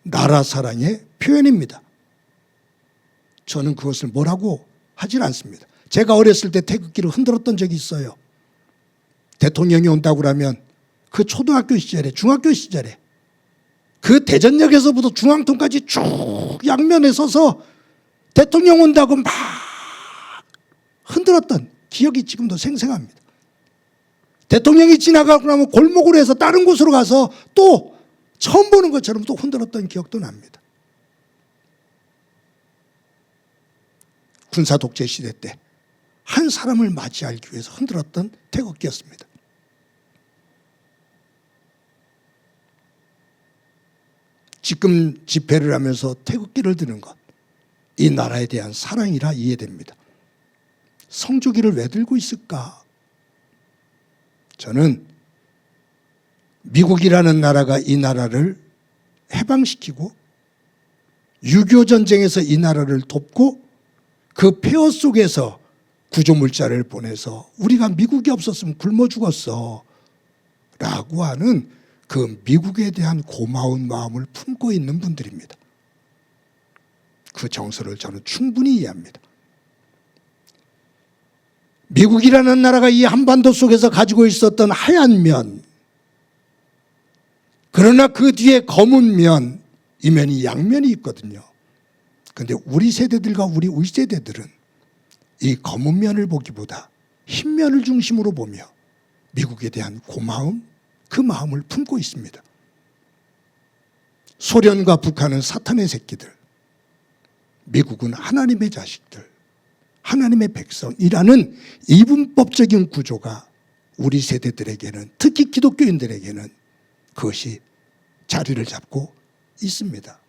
나라 사랑의 표현입니다. 저는 그것을 뭐라고 하질 않습니다. 제가 어렸을 때 태극기를 흔들었던 적이 있어요. 대통령이 온다고 그러면 그 초등학교 시절에, 중학교 시절에 그 대전역에서부터 중앙통까지 쭉 양면에 서서 대통령 온다고 막 흔들었던 기억이 지금도 생생합니다. 대통령이 지나가고 나면 골목으로 해서 다른 곳으로 가서 또 처음 보는 것처럼 또 흔들었던 기억도 납니다. 군사 독재 시대 때 한 사람을 맞이하기 위해서 흔들었던 태극기였습니다. 지금 집회를 하면서 태극기를 드는 것, 이 나라에 대한 사랑이라 이해됩니다. 성조기를 왜 들고 있을까? 저는 미국이라는 나라가 이 나라를 해방시키고 6.25 전쟁에서 이 나라를 돕고 그 폐허 속에서 구조물자를 보내서 우리가 미국이 없었으면 굶어 죽었어 라고 하는 그 미국에 대한 고마운 마음을 품고 있는 분들입니다. 그 정서를 저는 충분히 이해합니다. 미국이라는 나라가 이 한반도 속에서 가지고 있었던 하얀 면, 그러나 그 뒤에 검은 면, 이 면이 양면이 있거든요. 그런데 우리 세대들과 우리 윗세대들은 이 검은 면을 보기보다 흰 면을 중심으로 보며 미국에 대한 고마움, 그 마음을 품고 있습니다. 소련과 북한은 사탄의 새끼들, 미국은 하나님의 자식들, 하나님의 백성이라는 이분법적인 구조가 우리 세대들에게는, 특히 기독교인들에게는 그것이 자리를 잡고 있습니다.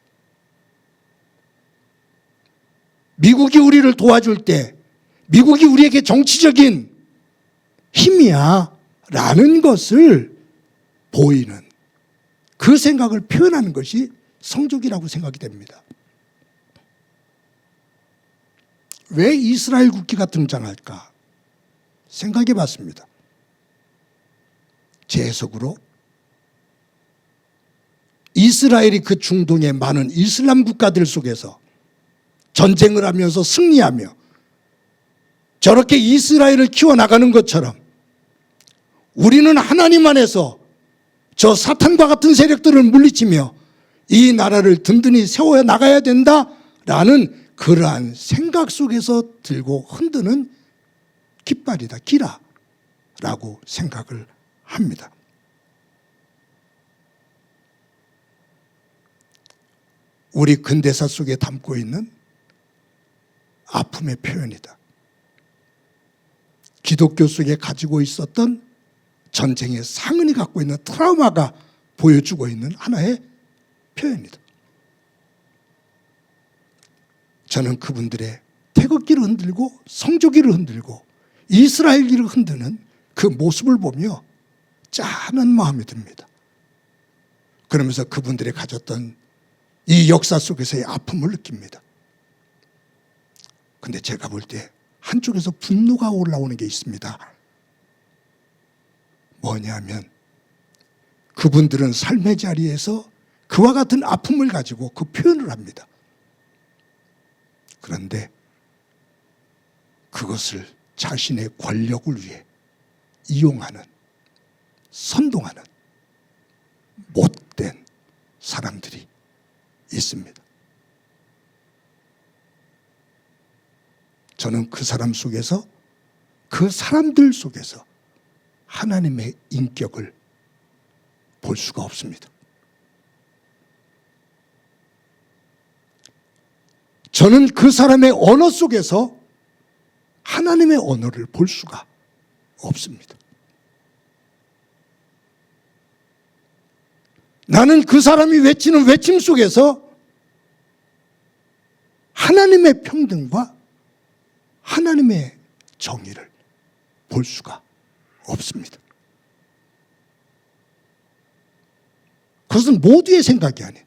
미국이 우리를 도와줄 때 미국이 우리에게 정치적인 힘이야 라는 것을 보이는, 그 생각을 표현하는 것이 성적이라고 생각이 됩니다. 왜 이스라엘 국기가 등장할까 생각해 봤습니다. 제 해석으로 이스라엘이 그 중동의 많은 이슬람 국가들 속에서 전쟁을 하면서 승리하며 저렇게 이스라엘을 키워나가는 것처럼 우리는 하나님 안에서 저 사탄과 같은 세력들을 물리치며 이 나라를 든든히 세워 나가야 된다라는 그러한 생각 속에서 들고 흔드는 깃발이다, 기라라고 생각을 합니다. 우리 근대사 속에 담고 있는 아픔의 표현이다. 기독교 속에 가지고 있었던 전쟁의 상흔이 갖고 있는 트라우마가 보여주고 있는 하나의 표현이다. 저는 그분들의 태극기를 흔들고 성조기를 흔들고 이스라엘기를 흔드는 그 모습을 보며 짠한 마음이 듭니다. 그러면서 그분들이 가졌던 이 역사 속에서의 아픔을 느낍니다. 근데 제가 볼 때 한쪽에서 분노가 올라오는 게 있습니다. 뭐냐면 그분들은 삶의 자리에서 그와 같은 아픔을 가지고 그 표현을 합니다. 그런데 그것을 자신의 권력을 위해 이용하는, 선동하는 못된 사람들이 있습니다. 저는 그 사람 속에서, 그 사람들 속에서 하나님의 인격을 볼 수가 없습니다. 저는 그 사람의 언어 속에서 하나님의 언어를 볼 수가 없습니다. 나는 그 사람이 외치는 외침 속에서 하나님의 평등과 하나님의 정의를 볼 수가 없습니다. 그것은 모두의 생각이 아니에요.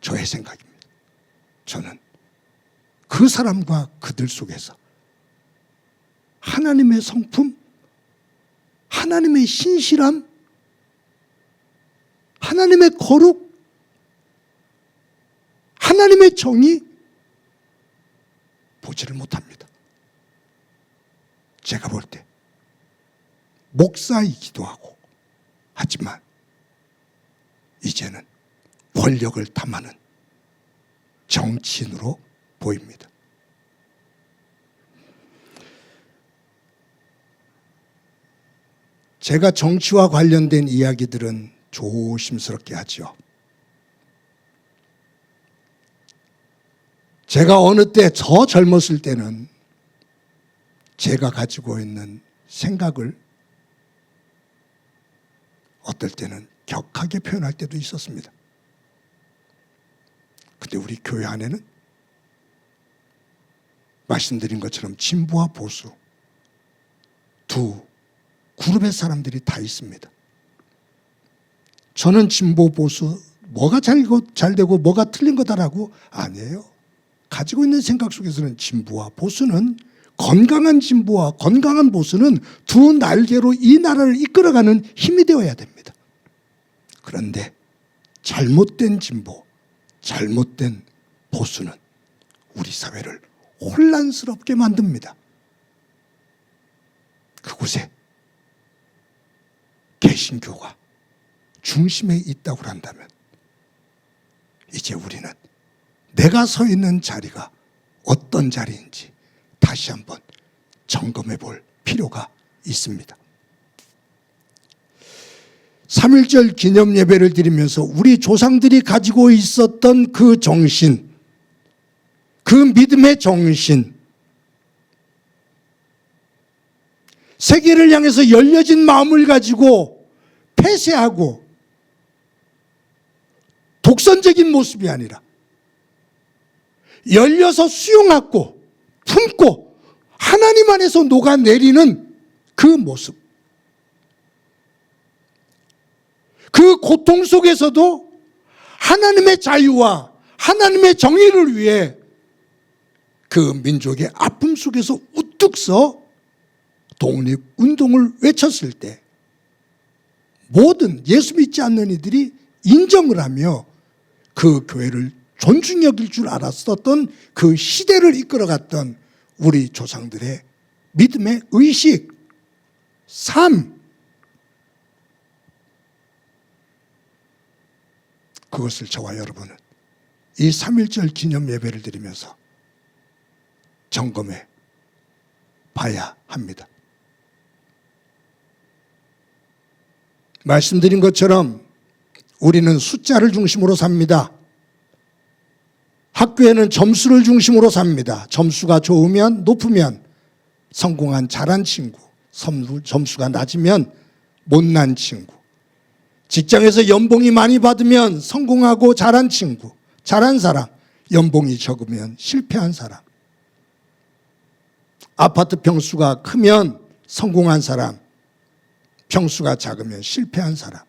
저의 생각입니다. 저는 그 사람과 그들 속에서 하나님의 성품, 하나님의 신실함, 하나님의 거룩, 하나님의 정의 보지를 못합니다. 제가 볼 때 목사이기도 하고 하지만 이제는 권력을 탐하는 정치인으로 보입니다. 제가 정치와 관련된 이야기들은 조심스럽게 하죠. 제가 어느 때 저 젊었을 때는 제가 가지고 있는 생각을 어떨 때는 격하게 표현할 때도 있었습니다. 근데 우리 교회 안에는 말씀드린 것처럼 진보와 보수 두 그룹의 사람들이 다 있습니다. 저는 진보 보수 뭐가 잘 되고 뭐가 틀린 거다라고 아니에요. 가지고 있는 생각 속에서는 진보와 보수는 건강한 진보와 건강한 보수는 두 날개로 이 나라를 이끌어가는 힘이 되어야 됩니다. 그런데 잘못된 진보, 잘못된 보수는 우리 사회를 혼란스럽게 만듭니다. 그곳에 개신교가 중심에 있다고 한다면 이제 우리는 내가 서 있는 자리가 어떤 자리인지 다시 한번 점검해 볼 필요가 있습니다. 3.1절 기념 예배를 드리면서 우리 조상들이 가지고 있었던 그 정신, 그 믿음의 정신, 세계를 향해서 열려진 마음을 가지고 폐쇄하고 독선적인 모습이 아니라 열려서 수용하고 품고 하나님 안에서 녹아내리는 그 모습, 그 고통 속에서도 하나님의 자유와 하나님의 정의를 위해 그 민족의 아픔 속에서 우뚝 서 독립운동을 외쳤을 때 모든 예수 믿지 않는 이들이 인정을 하며 그 교회를 존중히 여길 줄 알았었던 그 시대를 이끌어갔던 우리 조상들의 믿음의 의식, 삶, 그것을 저와 여러분은 이 3.1절 기념 예배를 드리면서 점검해 봐야 합니다. 말씀드린 것처럼 우리는 숫자를 중심으로 삽니다. 학교에는 점수를 중심으로 삽니다. 점수가 좋으면, 높으면 성공한 잘한 친구, 점수가 낮으면 못난 친구, 직장에서 연봉이 많이 받으면 성공하고 잘한 친구, 잘한 사람, 연봉이 적으면 실패한 사람, 아파트 평수가 크면 성공한 사람, 평수가 작으면 실패한 사람,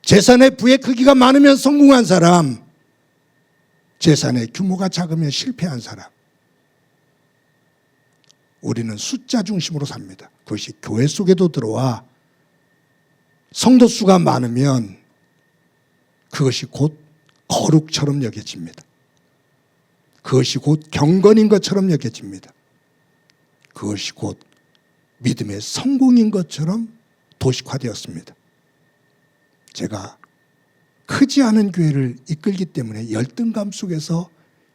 재산의 부의 크기가 많으면 성공한 사람, 재산의 규모가 작으면 실패한 사람. 우리는 숫자 중심으로 삽니다. 그것이 교회 속에도 들어와 성도 수가 많으면 그것이 곧 거룩처럼 여겨집니다. 그것이 곧 경건인 것처럼 여겨집니다. 그것이 곧 믿음의 성공인 것처럼 도식화되었습니다. 제가 크지 않은 교회를 이끌기 때문에 열등감 속에서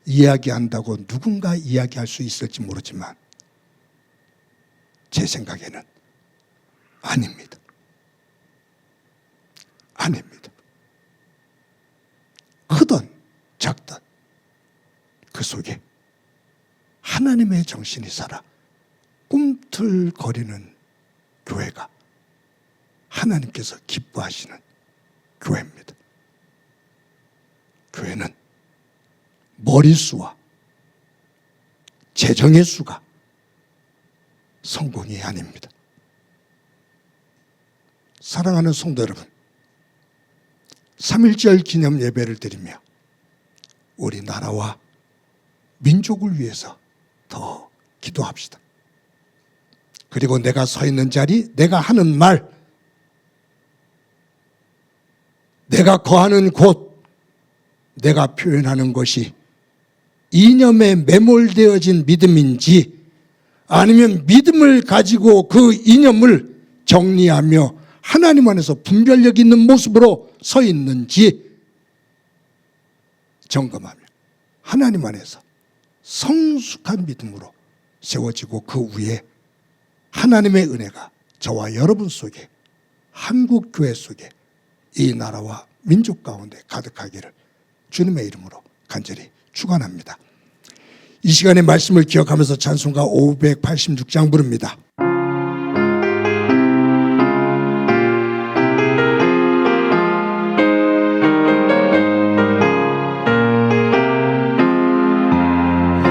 이야기한다고 누군가 이야기할 수 있을지 모르지만 제 생각에는 아닙니다. 아닙니다. 크든 작든 그 속에 하나님의 정신이 살아 꿈틀거리는 교회가 하나님께서 기뻐하시는 교회입니다. 교회는 머리수와 재정의 수가 성공이 아닙니다. 사랑하는 성도 여러분, 3.1절 기념 예배를 드리며 우리 나라와 민족을 위해서 더 기도합시다. 그리고 내가 서 있는 자리, 내가 하는 말, 내가 거하는 곳, 내가 표현하는 것이 이념에 매몰되어진 믿음인지 아니면 믿음을 가지고 그 이념을 정리하며 하나님 안에서 분별력 있는 모습으로 서 있는지 점검하며 하나님 안에서 성숙한 믿음으로 세워지고 그 위에 하나님의 은혜가 저와 여러분 속에, 한국 교회 속에, 이 나라와 민족 가운데 가득하기를 주님의 이름으로 간절히 축원합니다. 이 시간의 말씀을 기억하면서 찬송가 586장 부릅니다.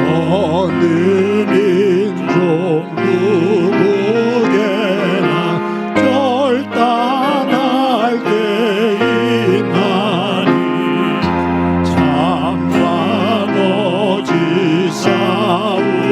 어느 민족 누구에게나 결단할 때 있나니 참과 거짓 싸움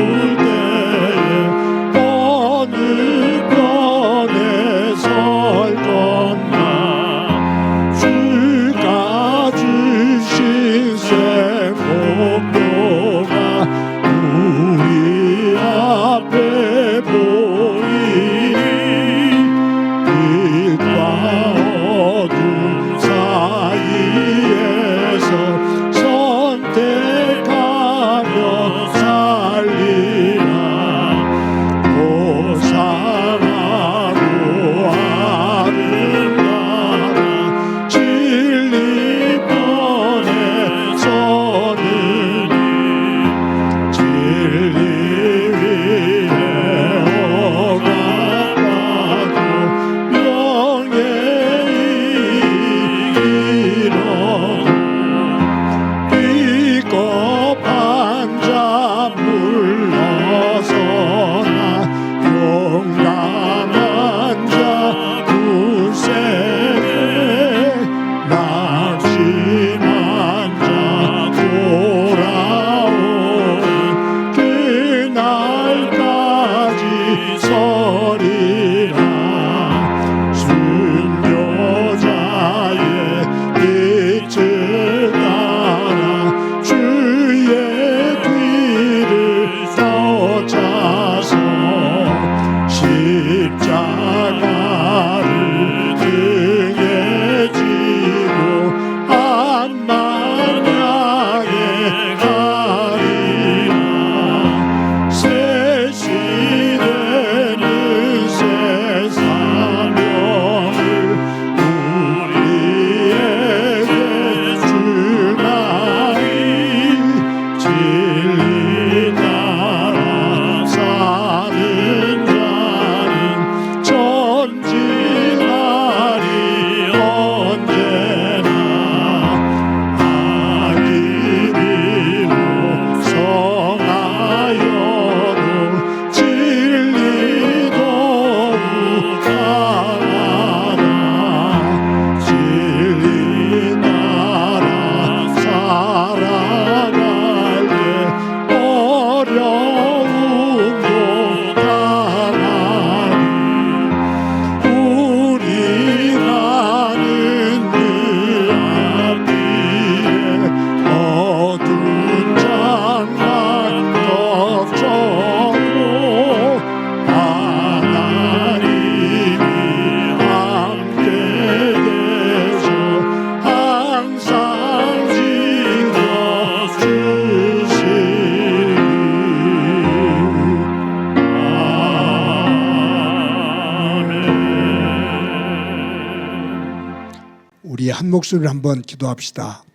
우리 한 목소리를 한번 기도합시다.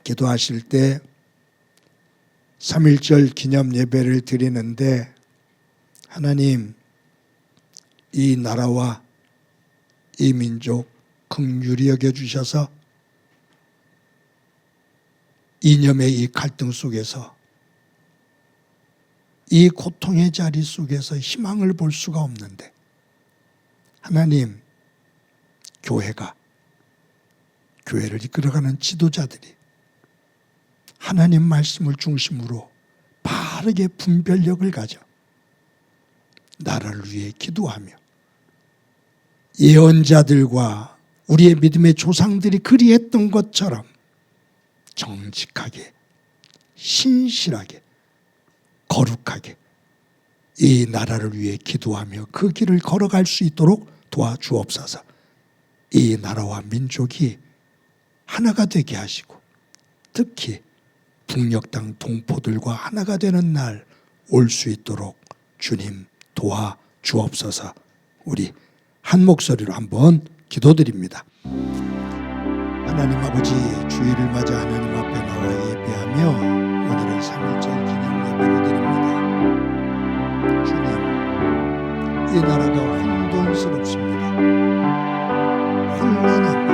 기도하실 때 3.1절 기념 예배를 드리는데 하나님, 이 나라와 이 민족 긍휼히 여겨주셔서 이념의 이 갈등 속에서 이 고통의 자리 속에서 희망을 볼 수가 없는데 하나님, 교회를 이끌어가는 지도자들이 하나님 말씀을 중심으로 바르게 분별력을 가져 나라를 위해 기도하며 예언자들과 우리의 믿음의 조상들이 그리했던 것처럼 정직하게, 신실하게, 거룩하게 이 나라를 위해 기도하며 그 길을 걸어갈 수 있도록 도와주옵소서. 이 나라와 민족이 하나가 되게 하시고 특히 북녘 땅 동포들과 하나가 되는 날 올 수 있도록 주님 도와주옵소서. 우리 한 목소리로 한번 기도드립니다. 하나님 아버지, 주일을 맞아 하나님 앞에 나와 예배하며 오늘은 3.1절 기념 예배를 드립니다. 주님, 이 나라가 혼돈스럽습니다. 혼란합니다.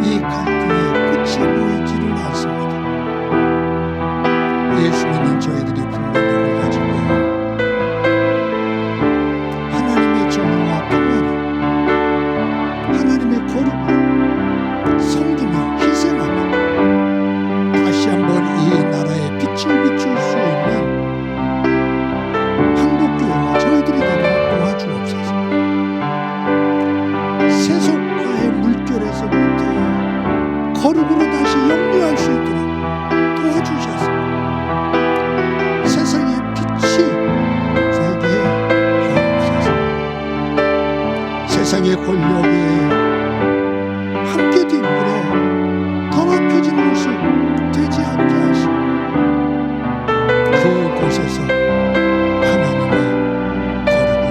이 갈등의 끝이 보이지를 않습니다. 예수 믿는 저희들이 분별력을 가지고 하나님의 정의와 평화를, 하나님의 거룩을 섬기며 희생하며 다시 한번 이 나라에 빛을 비출 수 있는 한국교회와 저희들이 되도록 도와주옵소서. 세속화의 물결에서부터 거룩으로 다시 영유할 수 있도록 도와주셔서 세상의 빛이 되게 하옵소서. 세상의 권력에 함께 뒹굴어 더럽혀진 모습 되지 않게 하시고 그곳에서 하나님의 거룩을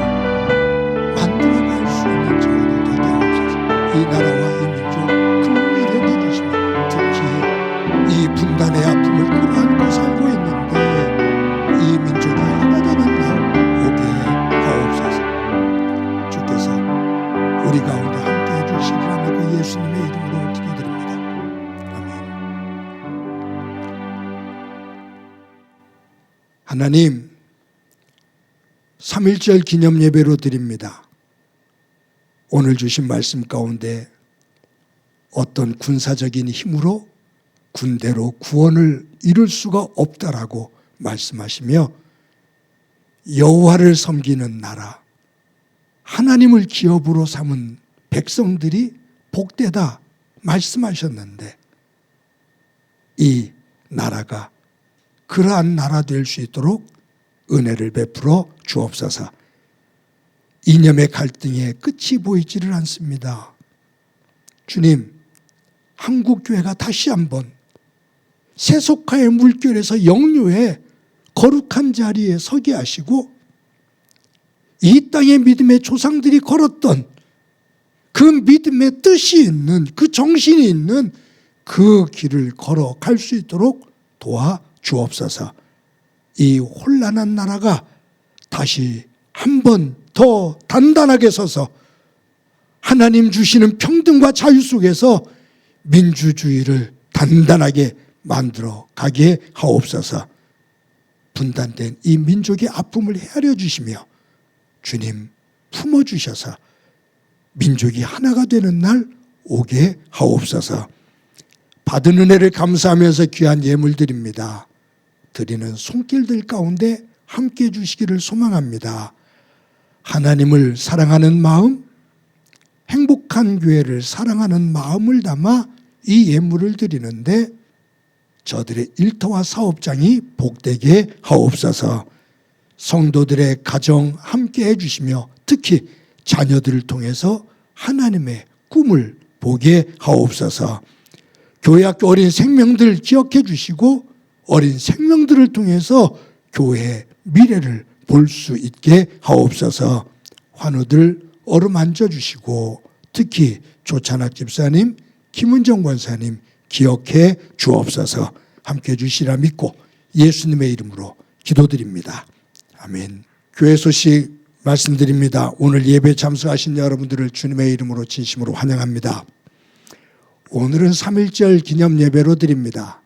만들어갈 수 있는 저희들 되게 하옵소서. 이 나라와 이 민족 긍휼히 여겨주시며 특히 이 분단의 아픔을 끌어안고 살고 있는데 이 민족이 하나 되는 날 오게 하옵소서. 주께서 우리 가운데 함께 해주시리라 믿고 예수님의 이름으로 기도드립니다. 아멘. 하나님, 3.1절 기념 예배로 드립니다. 오늘 주신 말씀 가운데 어떤 군사적인 힘으로 군대로 구원을 이룰 수가 없다라고 말씀하시며 여호와를 섬기는 나라, 하나님을 기업으로 삼은 백성들이 복되다 말씀하셨는데 이 나라가 그러한 나라 될 수 있도록 은혜를 베풀어 주옵소서. 이념의 갈등의 끝이 보이지를 않습니다. 주님, 한국교회가 다시 한번 세속화의 물결에서 영유의 거룩한 자리에 서게 하시고 이 땅의 믿음의 조상들이 걸었던 그 믿음의 뜻이 있는, 그 정신이 있는 그 길을 걸어갈 수 있도록 도와주옵소서. 이 혼란한 나라가 다시 한 번 더 단단하게 서서 하나님 주시는 평등과 자유 속에서 민주주의를 단단하게 만들어 가게 하옵소서. 분단된 이 민족의 아픔을 헤아려 주시며 주님 품어주셔서 민족이 하나가 되는 날 오게 하옵소서. 받은 은혜를 감사하면서 귀한 예물 드립니다. 드리는 손길들 가운데 함께 해 주시기를 소망합니다. 하나님을 사랑하는 마음, 행복한 교회를 사랑하는 마음을 담아 이 예물을 드리는데 저들의 일터와 사업장이 복되게 하옵소서. 성도들의 가정 함께 해주시며 특히 자녀들을 통해서 하나님의 꿈을 보게 하옵소서. 교회학교 어린 생명들 기억해 주시고 어린 생명들을 통해서 교회의 미래를 볼 수 있게 하옵소서. 환우들 어루만져 주시고 특히 조찬학 집사님, 김은정 권사님 기억해 주옵소서. 함께해 주시라 믿고 예수님의 이름으로 기도드립니다. 아멘. 교회 소식 말씀드립니다. 오늘 예배 참석하신 여러분들을 주님의 이름으로 진심으로 환영합니다. 오늘은 3.1절 기념 예배로 드립니다.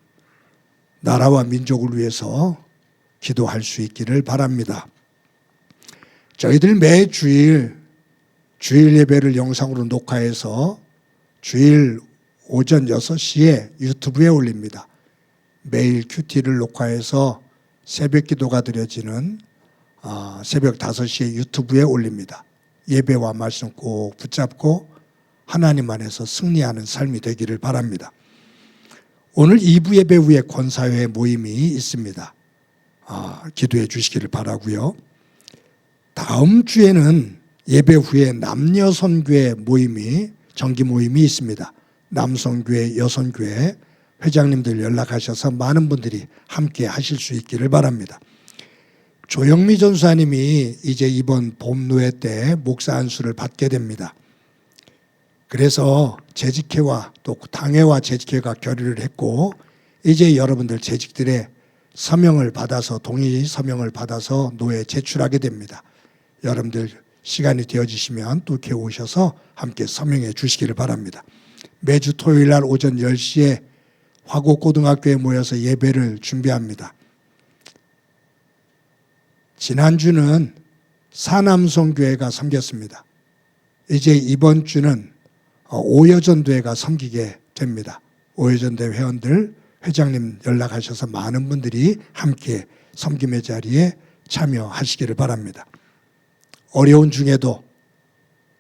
나라와 민족을 위해서 기도할 수 있기를 바랍니다. 저희들 매 주일 예배를 영상으로 녹화해서 주일 오전 6시에 유튜브에 올립니다. 매일 큐티를 녹화해서 새벽 기도가 드려지는 새벽 5시에 유튜브에 올립니다. 예배와 말씀 꼭 붙잡고 하나님 안에서 승리하는 삶이 되기를 바랍니다. 오늘 2부 예배 후에 권사회 모임이 있습니다. 기도해 주시기를 바라고요. 다음 주에는 예배 후에 남녀 선교회 모임이 정기 모임이 있습니다. 남선교회, 여선교회 회장님들 연락하셔서 많은 분들이 함께 하실 수 있기를 바랍니다. 조영미 전사님이 이제 이번 봄노회 때 목사 안수를 받게 됩니다. 그래서 재직회와 또 당회와 재직회가 결의를 했고 이제 여러분들 재직들의 서명을 받아서 동의 서명을 받아서 노회에 제출하게 됩니다. 여러분들 시간이 되어지시면 또 교회 오셔서 함께 서명해 주시기를 바랍니다. 매주 토요일 날 오전 10시에 화곡고등학교에 모여서 예배를 준비합니다. 지난주는 사남성교회가 섬겼습니다. 이제 이번 주는 오여전교회가 섬기게 됩니다. 오여전대 회원들, 회장님 연락하셔서 많은 분들이 함께 섬김의 자리에 참여하시기를 바랍니다. 어려운 중에도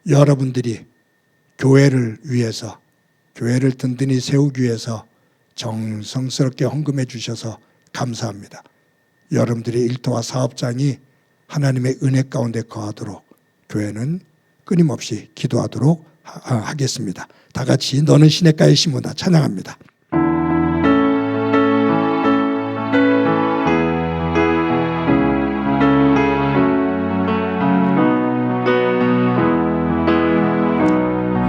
여러분들이 교회를 위해서, 교회를 든든히 세우기 위해서 정성스럽게 헌금해 주셔서 감사합니다. 여러분들의 일터와 사업장이 하나님의 은혜 가운데 거하도록 교회는 끊임없이 기도하도록 하겠습니다. 다 같이 너는 시냇가에 심으다 찬양합니다.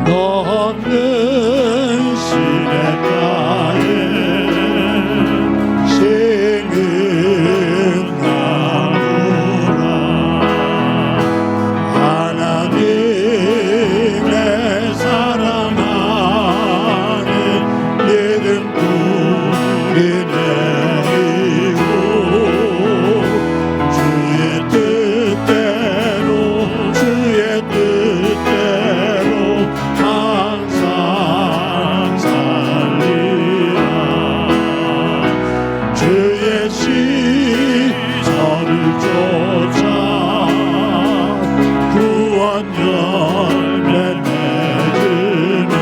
너는 시냇가에 심은 나무라 하나님의 사랑하는 믿음 뿌리 내리고 주의 뜻대로 항상 살리라. 주의 시절을 쫓아 구원 열매 맺으며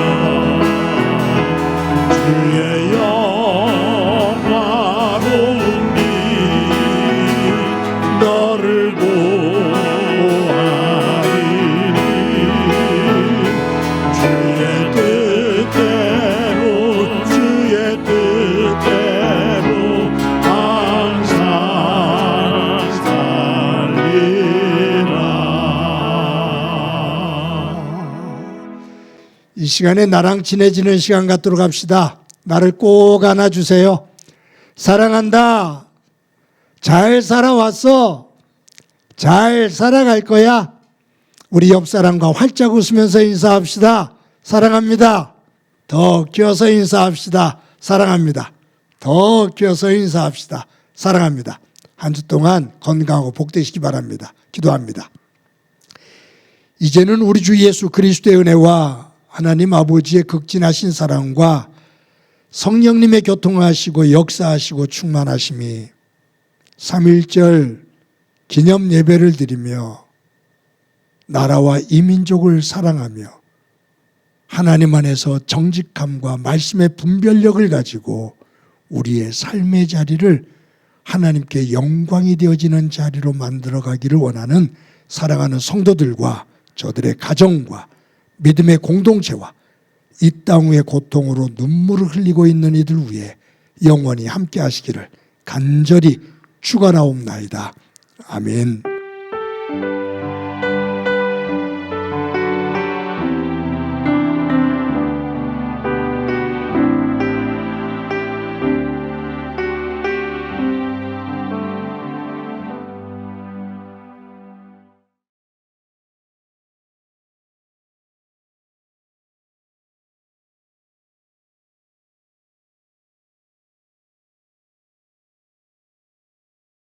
주의 영화로운 길 너를 보호하리니 주의 뜻대로 항상 살리라. 이 시간에 나랑 친해지는 시간 갖도록 합시다. 나를 꼭 안아주세요. 사랑한다. 잘 살아왔어. 잘 살아갈 거야. 우리 옆 사람과 활짝 웃으면서 인사합시다. 사랑합니다. 더 끼어서 인사합시다. 사랑합니다. 더 끼어서 인사합시다. 사랑합니다. 한 주 동안 건강하고 복되시기 바랍니다. 기도합니다. 이제는 우리 주 예수 그리스도의 은혜와 하나님 아버지의 극진하신 사랑과 성령님의 교통하시고 역사하시고 충만하심이 3.1절 기념 예배를 드리며 나라와 이민족을 사랑하며 하나님 안에서 정직함과 말씀의 분별력을 가지고 우리의 삶의 자리를 하나님께 영광이 되어지는 자리로 만들어가기를 원하는 사랑하는 성도들과 저들의 가정과 믿음의 공동체와 이 땅 위의 고통으로 눈물을 흘리고 있는 이들 위해 영원히 함께 하시기를 간절히 축원하옵나이다. 아멘.